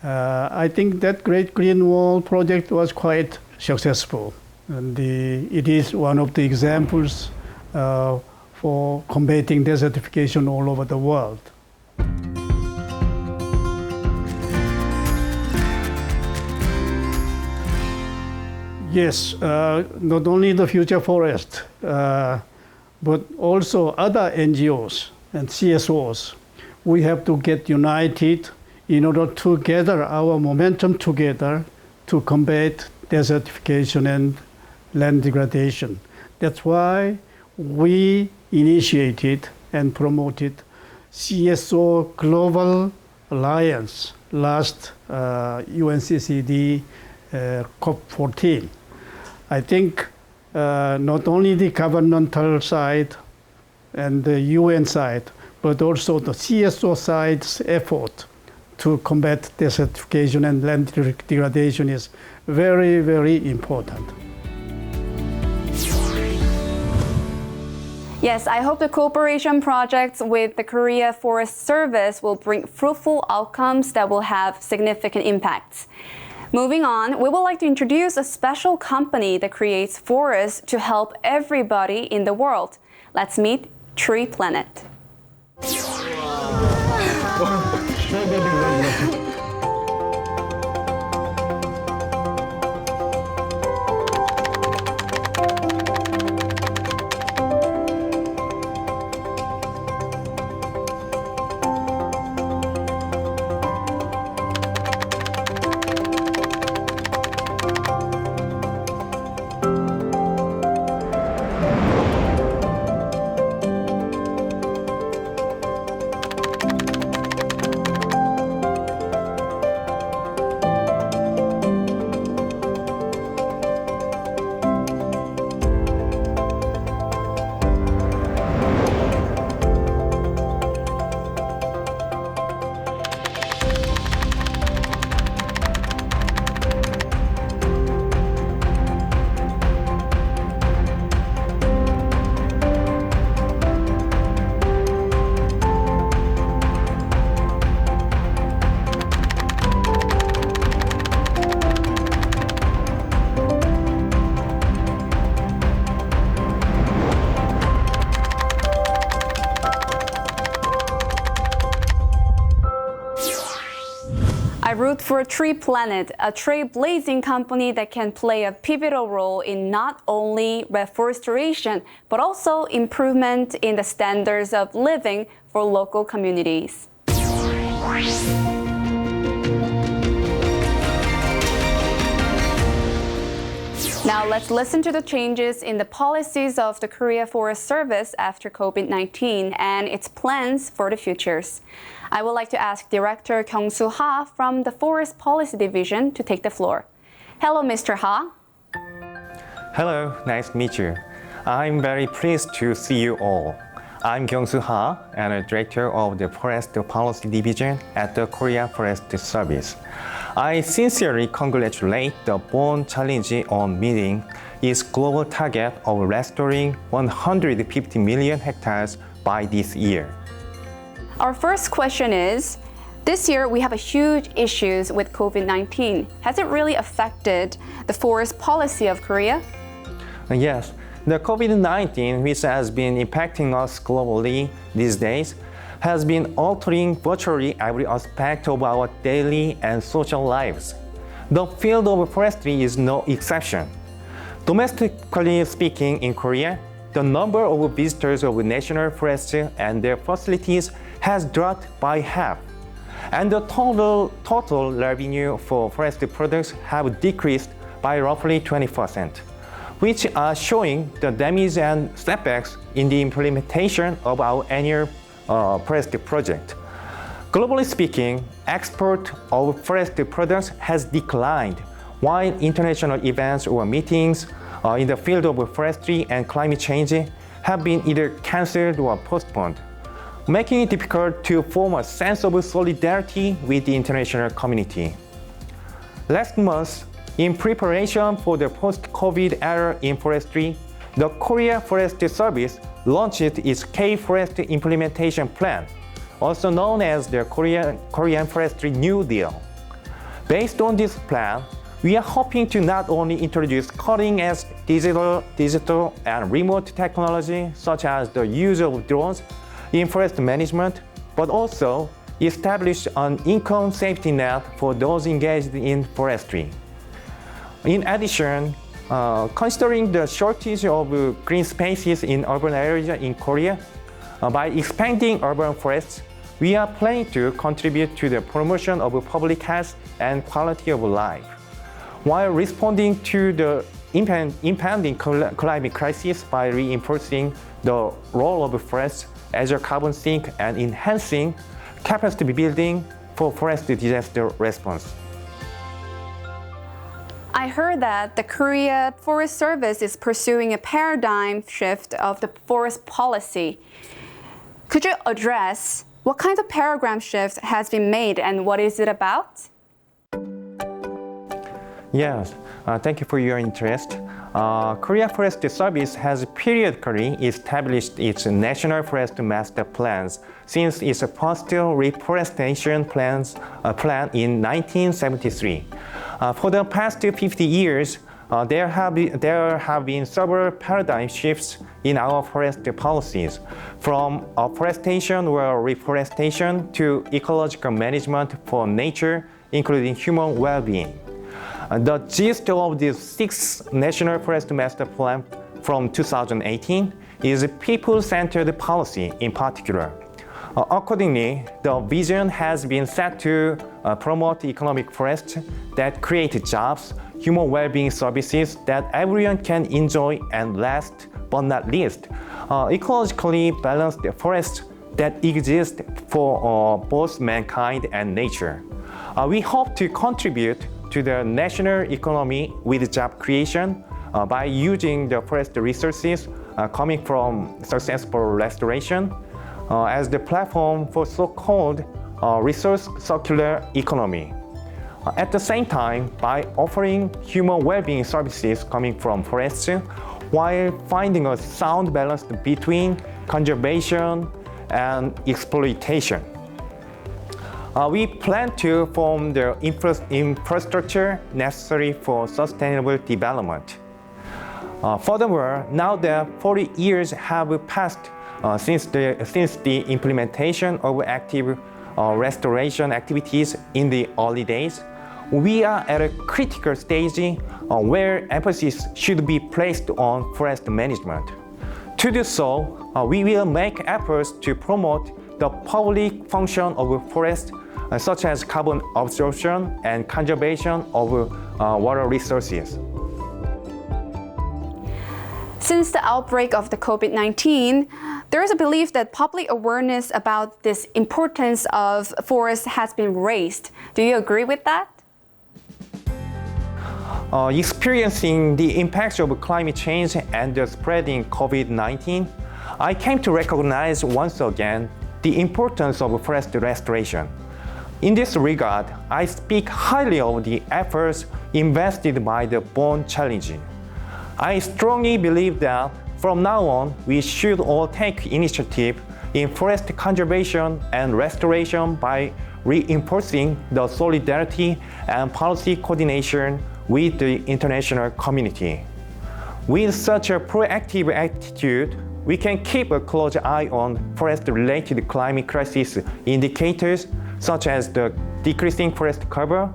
I think that Great Green Wall project was quite successful, and it is one of the examples for combating desertification all over the world. Yes, not only the Future Forest, but also other NGOs and CSOs. We have to get united in order to gather our momentum together to combat desertification and land degradation. That's why we initiated and promoted CSO Global Alliance last UNCCD COP14. I think not only the governmental side and the UN side, but also the CSO side's effort to combat desertification and land degradation is very, very important. Yes, I hope the cooperation projects with the Korea Forest Service will bring fruitful outcomes that will have significant impacts. Moving on, we would like to introduce a special company that creates forests to help everybody in the world. Let's meet Tree Planet. I root for Tree Planet, a trailblazing company that can play a pivotal role in not only reforestation, but also improvement in the standards of living for local communities. Now let's listen to the changes in the policies of the Korea Forest Service after COVID-19 and its plans for the futures. I would like to ask Director Kyung-soo Ha from the Forest Policy Division to take the floor. Hello, Mr. Ha. Hello, nice to meet you. I'm very pleased to see you all. I'm Kyung-soo Ha, and a Director of the Forest Policy Division at the Korea Forest Service. I sincerely congratulate the Pon챌린지 on meeting its global target of restoring 150 million hectares by this year. Our first question is, this year we have a huge issues with COVID-19. Has it really affected the forest policy of Korea? Yes, the COVID-19, which has been impacting us globally these days, has been altering virtually every aspect of our daily and social lives. The field of forestry is no exception. Domestically speaking, in Korea, the number of visitors of national forests and their facilities has dropped by half, and the total revenue for forest products have decreased by roughly 20%, which are showing the damage and setbacks in the implementation of our annual forest project. Globally speaking, export of forest products has declined, while international events or meetings in the field of forestry and climate change have been either cancelled or postponed, making it difficult to form a sense of solidarity with the international community. Last month, in preparation for the post-COVID era in forestry, the Korea Forest Service launched its K-Forest Implementation Plan, also known as the Korean Forestry New Deal. Based on this plan, we are hoping to not only introduce cutting-edge digital and remote technology, such as the use of drones in forest management, but also establish an income safety net for those engaged in forestry. In addition, considering the shortage of green spaces in urban areas in Korea, by expanding urban forests, we are planning to contribute to the promotion of public health and quality of life, while responding to the impending climate crisis by reinforcing the role of forests as a carbon sink and enhancing capacity building for forest disaster response. I heard that the Korea Forest Service is pursuing a paradigm shift of the forest policy. Could you address what kind of paradigm shift has been made and what is it about? Yes, thank you for your interest. Korea Forest Service has periodically established its national forest master plans since its first reforestation plan in 1973. For the past 50 years, there have been several paradigm shifts in our forest policies, from afforestation or reforestation to ecological management for nature, including human well-being. The gist of the 6th National Forest Master Plan from 2018 is people-centered policy in particular. Accordingly, the vision has been set to promote economic forests that create jobs, human well-being services that everyone can enjoy, and last but not least, ecologically balanced forests that exist for both mankind and nature. We hope to contribute to the national economy with job creation by using the forest resources coming from successful restoration as the platform for so-called resource circular economy. At the same time, by offering human well-being services coming from forests, while finding a sound balance between conservation and exploitation. We plan to form the infrastructure necessary for sustainable development. Furthermore, now that 40 years have passed since the implementation of active restoration activities in the early days, we are at a critical stage where emphasis should be placed on forest management. To do so, we will make efforts to promote the public function of forests, such as carbon absorption and conservation of water resources. Since the outbreak of the COVID-19, there is a belief that public awareness about this importance of forests has been raised. Do you agree with that? Experiencing the impacts of climate change and the spreading COVID-19, I came to recognize once again the importance of forest restoration. In this regard, I speak highly of the efforts invested by the Pon챌린지. I strongly believe that from now on, we should all take initiative in forest conservation and restoration by reinforcing the solidarity and policy coordination with the international community. With such a proactive attitude, we can keep a close eye on forest-related climate crisis indicators such as the decreasing forest cover,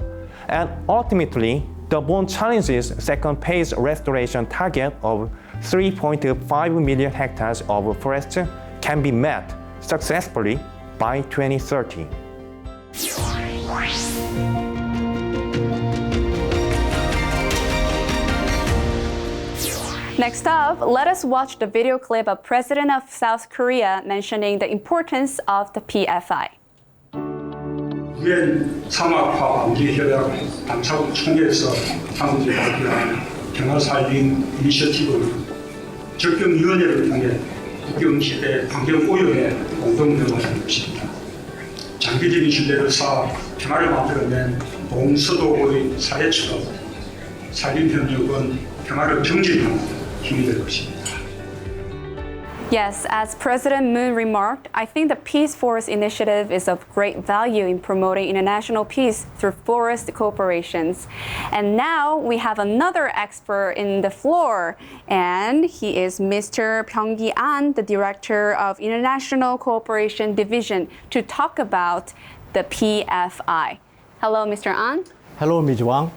and ultimately, the Pon챌린지's second phase restoration target of 3.5 million hectares of forest can be met successfully by 2030. Next up, let us watch the video clip of President of South Korea mentioning the importance of the PFI. 유엔 사막화 방지협약 당차국 총회에서 한국이 발표한 경화산림 이니셔티브 적경위원회를 통해 국경시대 환경오염에 공동명을 것입니다. 장기적인 신뢰를 쌓아 평화를 만들어낸 동서독의 사례처럼 산림협력은 평화를 정진하는 힘이 될 것입니다. Yes, as President Moon remarked, I think the Peace Forest Initiative is of great value in promoting international peace through forest cooperations. And now we have another expert in the floor, and he is Mr. Byung-gi An, the Director of International Cooperation Division, to talk about the PFI. Hello, Mr. An. Hello, Ms. Wang.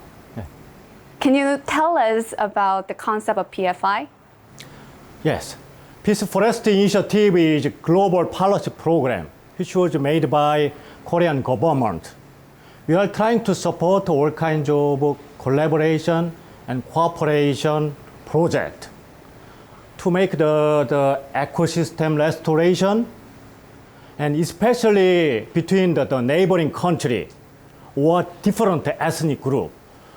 Can you tell us about the concept of PFI? Yes. Peace Forest Initiative is a global policy program which was made by Korean government. We are trying to support all kinds of collaboration and cooperation project to make the ecosystem restoration, and especially between the neighboring country or different ethnic group.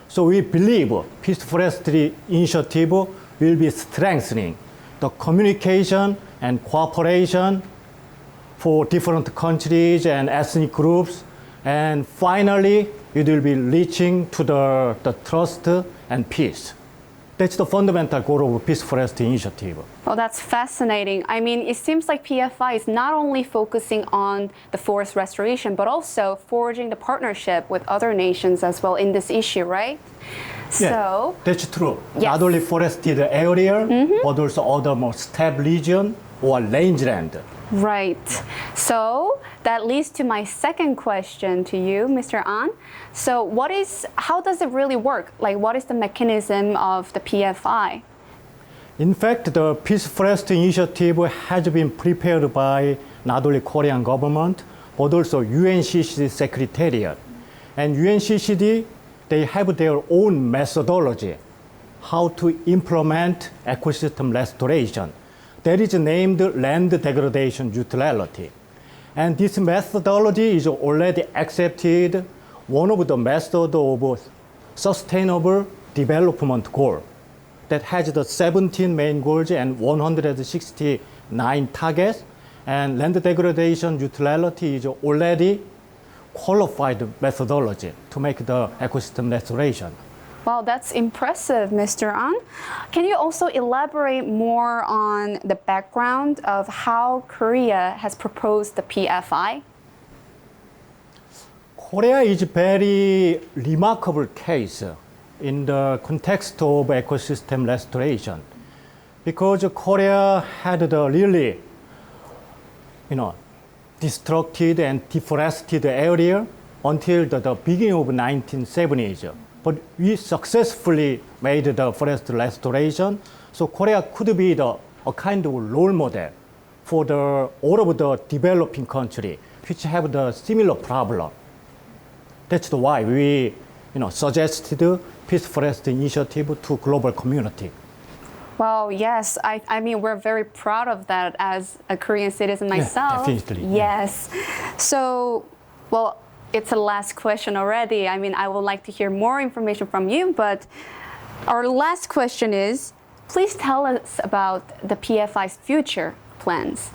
So we believe Peace Forest Initiative will be strengthening the communication and cooperation for different countries and ethnic groups, and finally it will be reaching to the trust and peace. That's the fundamental goal of Peace Forest Initiative. Well, that's fascinating. I mean, it seems like PFI is not only focusing on the forest restoration, but also forging the partnership with other nations as well in this issue, right? Yeah, so, that's true. Yes. Not only forested area, but also other more steppe region or rangeland. Right. So that leads to my second question to you, Mr. An. So how does it really work? Like, what is the mechanism of the PFI? In fact, the Peace Forest Initiative has been prepared by not only Korean government, but also UNCCD Secretariat. And UNCCD, they have their own methodology how to implement ecosystem restoration. That is named land degradation neutrality. And this methodology is already accepted one of the methods of sustainable development goal that has the 17 main goals and 169 targets. And land degradation neutrality is already qualified methodology to make the ecosystem restoration. Wow, that's impressive, Mr. An. Can you also elaborate more on the background of how Korea has proposed the PFI? Korea is a very remarkable case in the context of ecosystem restoration, because Korea had the really, destructed and deforested area until the beginning of 1970s. But we successfully made the forest restoration, so Korea could be a kind of role model for all of the developing countries which have the similar problem. That's why we suggested Peace Forest Initiative to global community. Well, yes, I mean, we're very proud of that as a Korean citizen myself. Yeah, definitely. Yes. So, well, it's the last question already. I mean, I would like to hear more information from you, but our last question is, please tell us about the PFI's future plans.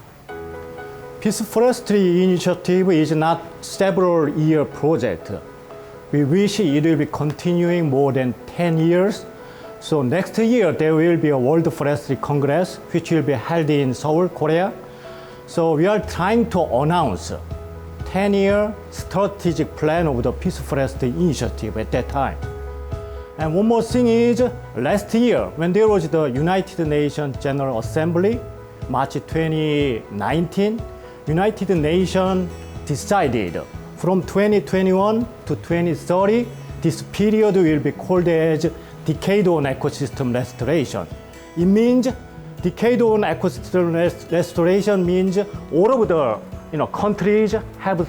Peace Forestry Initiative is not several year project. We wish it will be continuing more than 10 years. So next year there will be a World Forestry Congress which will be held in Seoul, Korea. So we are trying to announce 10-year strategic plan of the Peace Forestry Initiative at that time. And one more thing is, last year when there was the United Nations General Assembly, March 2019, United Nations decided from 2021 to 2030, this period will be called as Decade on Ecosystem Restoration. It means Decade on Ecosystem Restoration means all of the countries have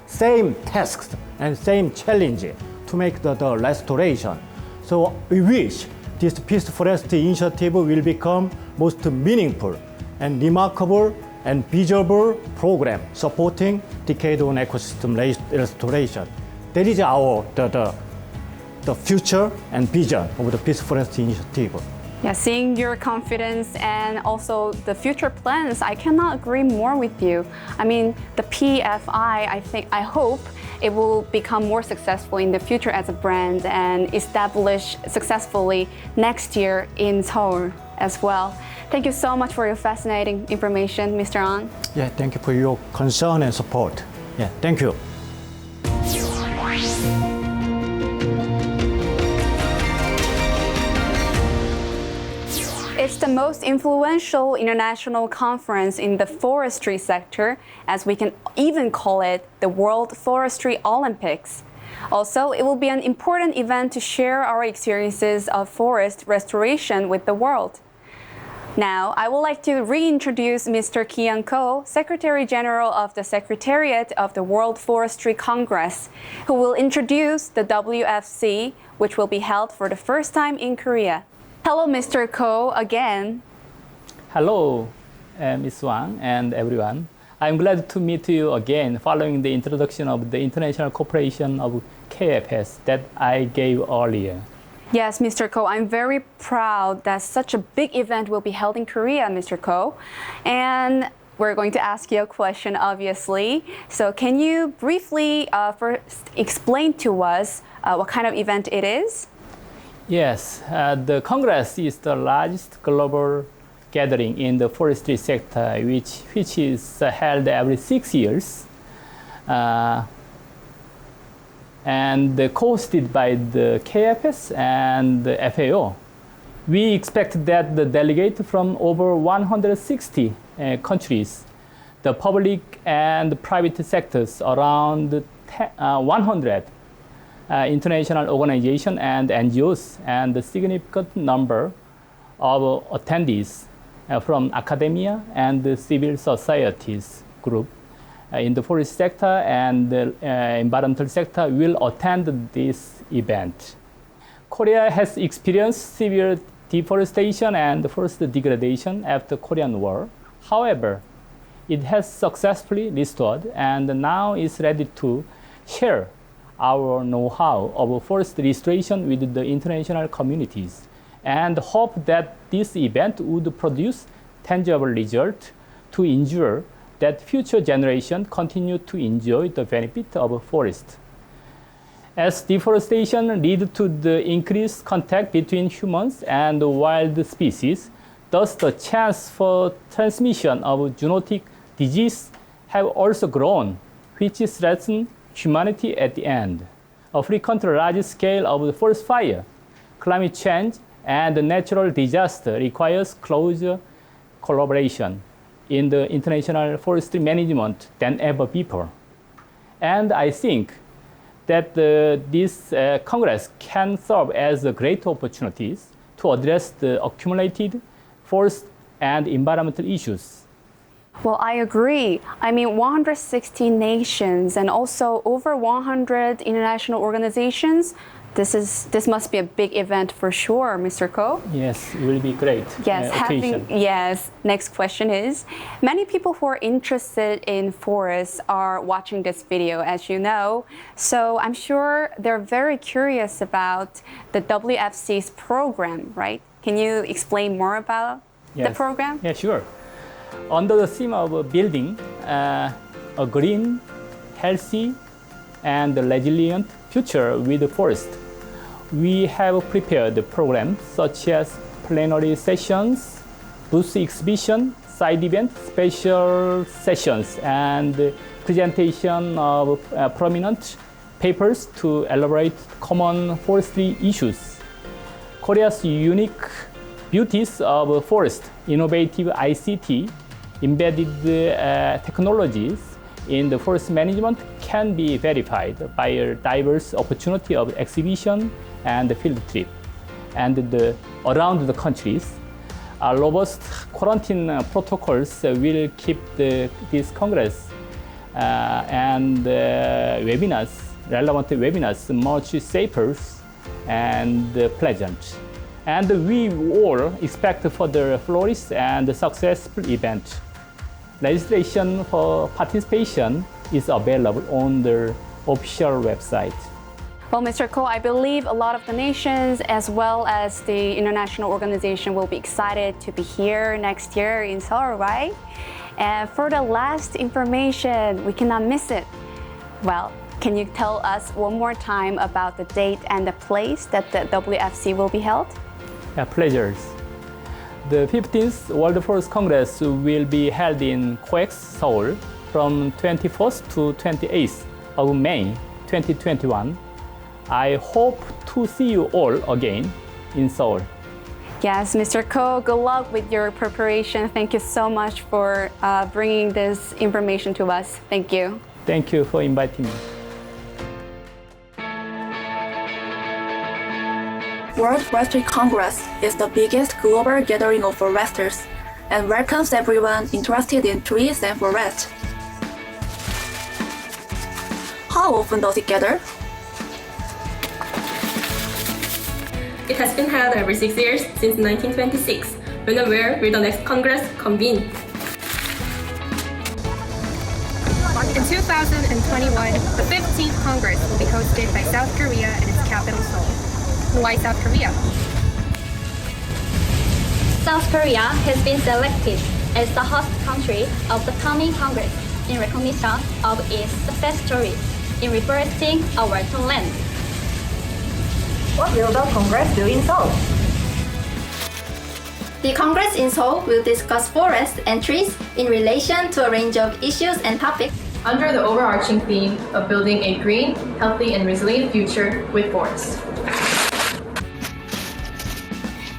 same tasks and same challenge to make the restoration. So we wish this Peace Forestry Initiative will become most meaningful and remarkable and visible program supporting Decade on Ecosystem Restoration. That is our the future and vision of the Peace Forestry Initiative. Yeah, seeing your confidence and also the future plans, I cannot agree more with you. I mean, the PFI, I hope it will become more successful in the future as a brand and establish successfully next year in Seoul as well. Thank you so much for your fascinating information, Mr. An. Yeah, thank you for your concern and support. Yeah, thank you. It's the most influential international conference in the forestry sector, as we can even call it the World Forestry Olympics. Also, it will be an important event to share our experiences of forest restoration with the world. Now, I would like to reintroduce Mr. Ki-young Ko, Secretary General of the Secretariat of the World Forestry Congress, who will introduce the WFC, which will be held for the first time in Korea. Hello, Mr. Ko, again. Hello, Ms. Wang and everyone. I'm glad to meet you again following the introduction of the international cooperation of KFS that I gave earlier. Yes, Mr. Ko, I'm very proud that such a big event will be held in Korea, Mr. Ko. And we're going to ask you a question, obviously. So can you briefly first explain to us what kind of event it is? Yes, the Congress is the largest global gathering in the forestry sector, which is held every 6 years, and co-hosted by the KFS and the FAO. We expect that the delegates from over 160 countries, the public and private sectors, around 100 international organizations and NGOs, and a significant number of attendees from academia and the civil societies group in the forest sector and the environmental sector will attend this event. Korea has experienced severe deforestation and forest degradation after the Korean War. However, it has successfully restored and now is ready to share our know-how of forest restoration with the international communities, and hope that this event would produce tangible results to ensure that future generations continue to enjoy the benefit of forest. As deforestation leads to the increased contact between humans and wild species, thus the chance for transmission of zoonotic disease have also grown, which threatens humanity at the end. A frequent large scale of forest fire, climate change, and natural disaster requires closer collaboration in the international forestry management than ever before. And I think that this Congress can serve as a great opportunity to address the accumulated forest and environmental issues. Well, I agree. I mean, 160 nations and also over 100 international organizations. This must be a big event for sure, Mr. Ko. Yes, it will be great. Yes, occasion. Next question is, many people who are interested in forests are watching this video, as you know. So I'm sure they're very curious about the WFC's program, right? Can you explain more about the program? Yeah, sure. Under the theme of building a green, healthy, and resilient future with the forest, we have prepared programs such as plenary sessions, booth exhibition, side events, special sessions, and presentation of prominent papers to elaborate common forestry issues. Korea's unique beauties of forest, innovative ICT, embedded technologies in the forest management can be verified by a diverse opportunity of exhibition and field trip. And around the countries, robust quarantine protocols will keep this Congress and webinars, relevant webinars, much safer and pleasant. And we all expect further flourish and successful event. Registration for participation is available on the official website. Well, Mr. Ko, I believe a lot of the nations as well as the international organization will be excited to be here next year in Seoul, right? And for the last information, we cannot miss it. Well, can you tell us one more time about the date and the place that the WFC will be held? Yeah, pleasures. The 15th World Forest Congress will be held in COEX, Seoul from 21st to 28th of May 2021. I hope to see you all again in Seoul. Yes, Mr. Ko, good luck with your preparation. Thank you so much for bringing this information to us. Thank you. Thank you for inviting me. World Forestry Congress is the biggest global gathering of foresters and welcomes everyone interested in trees and forests. How often does it gather? It has been held every 6 years since 1926, when and where will the next Congress convene. In 2021, the 15th Congress will be hosted by South Korea in its capital, Seoul. Why South Korea? South Korea has been selected as the host country of the coming Congress in recognition of its success story in reforesting our land. What will the Congress do in Seoul? The Congress in Seoul will discuss forests and trees in relation to a range of issues and topics Under the overarching theme of building a green, healthy, and resilient future with forests.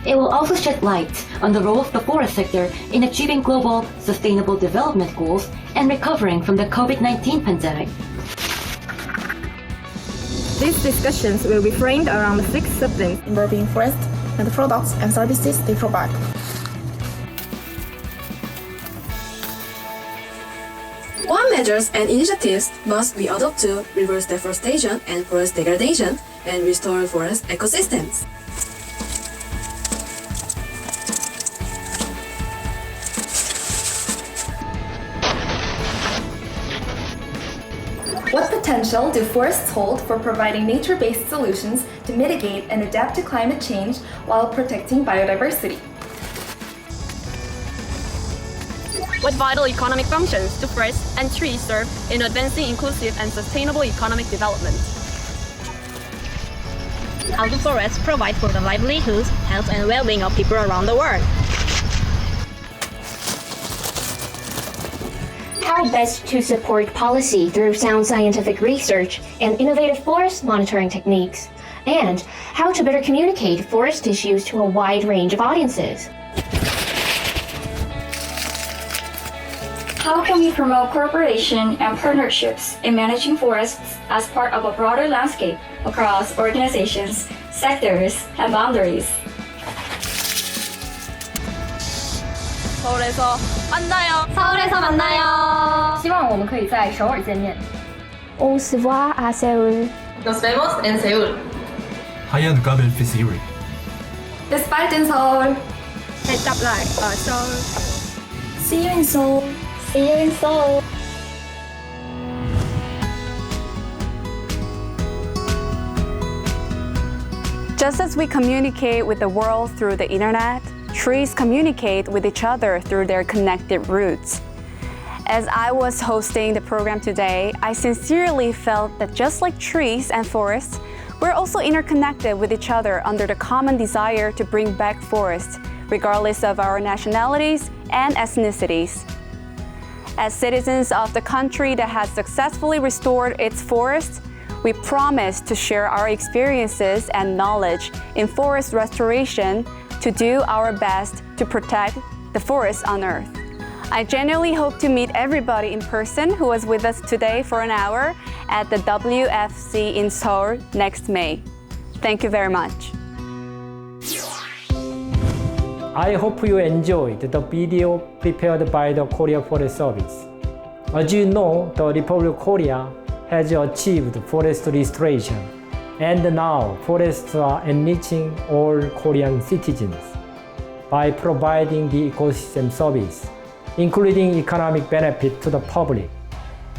It will also shed light on the role of the forest sector in achieving global sustainable development goals and recovering from the COVID-19 pandemic. These discussions will be framed around 6 sub-themes involving forests and the products and services they provide. What measures and initiatives must be adopted to reverse deforestation and forest degradation and restore forest ecosystems? What potential do forests hold for providing nature-based solutions to mitigate and adapt to climate change while protecting biodiversity? What vital economic functions do forests and trees serve in advancing inclusive and sustainable economic development? How do forests provide for the livelihoods, health, and well-being of people around the world? How best to support policy through sound scientific research and innovative forest monitoring techniques, and how to better communicate forest issues to a wide range of audiences. How can we promote cooperation and partnerships in managing forests as part of a broader landscape across organizations, sectors, and boundaries? 서울에서 만나요. 서울에서 만나요. 希望我们可以在首尔见面。 On se voit à Séoul. Nos vemos en Seúl. Hãy gặp lại Seoul. Despite in Seoul. Hẹn gặp lại ở Seoul. See you in Seoul. See you in Seoul. Just as we communicate with the world through the internet, trees communicate with each other through their connected roots. As I was hosting the program today, I sincerely felt that just like trees and forests, we're also interconnected with each other under the common desire to bring back forests, regardless of our nationalities and ethnicities. As citizens of the country that has successfully restored its forests, we promise to share our experiences and knowledge in forest restoration to do our best to protect the forests on Earth. I genuinely hope to meet everybody in person who was with us today for an hour at the WFC in Seoul next May. Thank you very much. I hope you enjoyed the video prepared by the Korea Forest Service. As you know, the Republic of Korea has achieved forest restoration, and now forests are enriching all Korean citizens by providing the ecosystem service, including economic benefit to the public.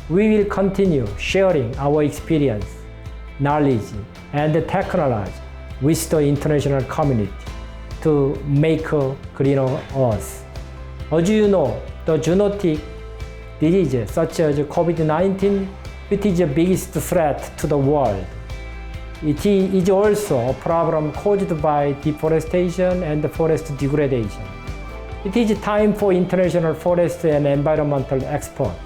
We will continue sharing our experience, knowledge, and technology with the international community to make a greener Earth. As you know, the zoonotic diseases such as COVID-19, which is the biggest threat to the world. It is also a problem caused by deforestation and forest degradation. It is time for international forest and environmental experts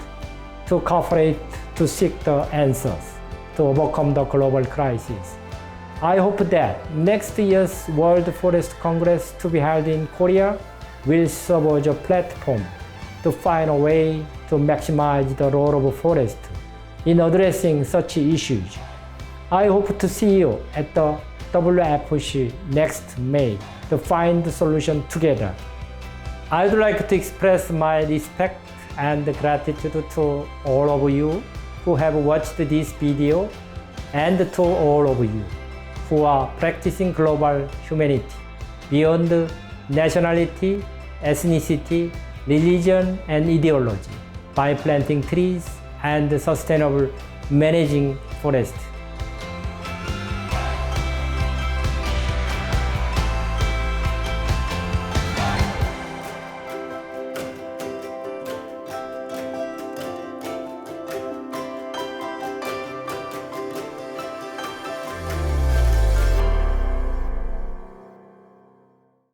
to cooperate to seek the answers to overcome the global crisis. I hope that next year's World Forest Congress to be held in Korea will serve as a platform to find a way to maximize the role of forest in addressing such issues. I hope to see you at the WFC next May to find the solution together. I'd like to express my respect and gratitude to all of you who have watched this video and to all of you who are practicing global humanity beyond nationality, ethnicity, religion, and ideology by planting trees and sustainable managing forests.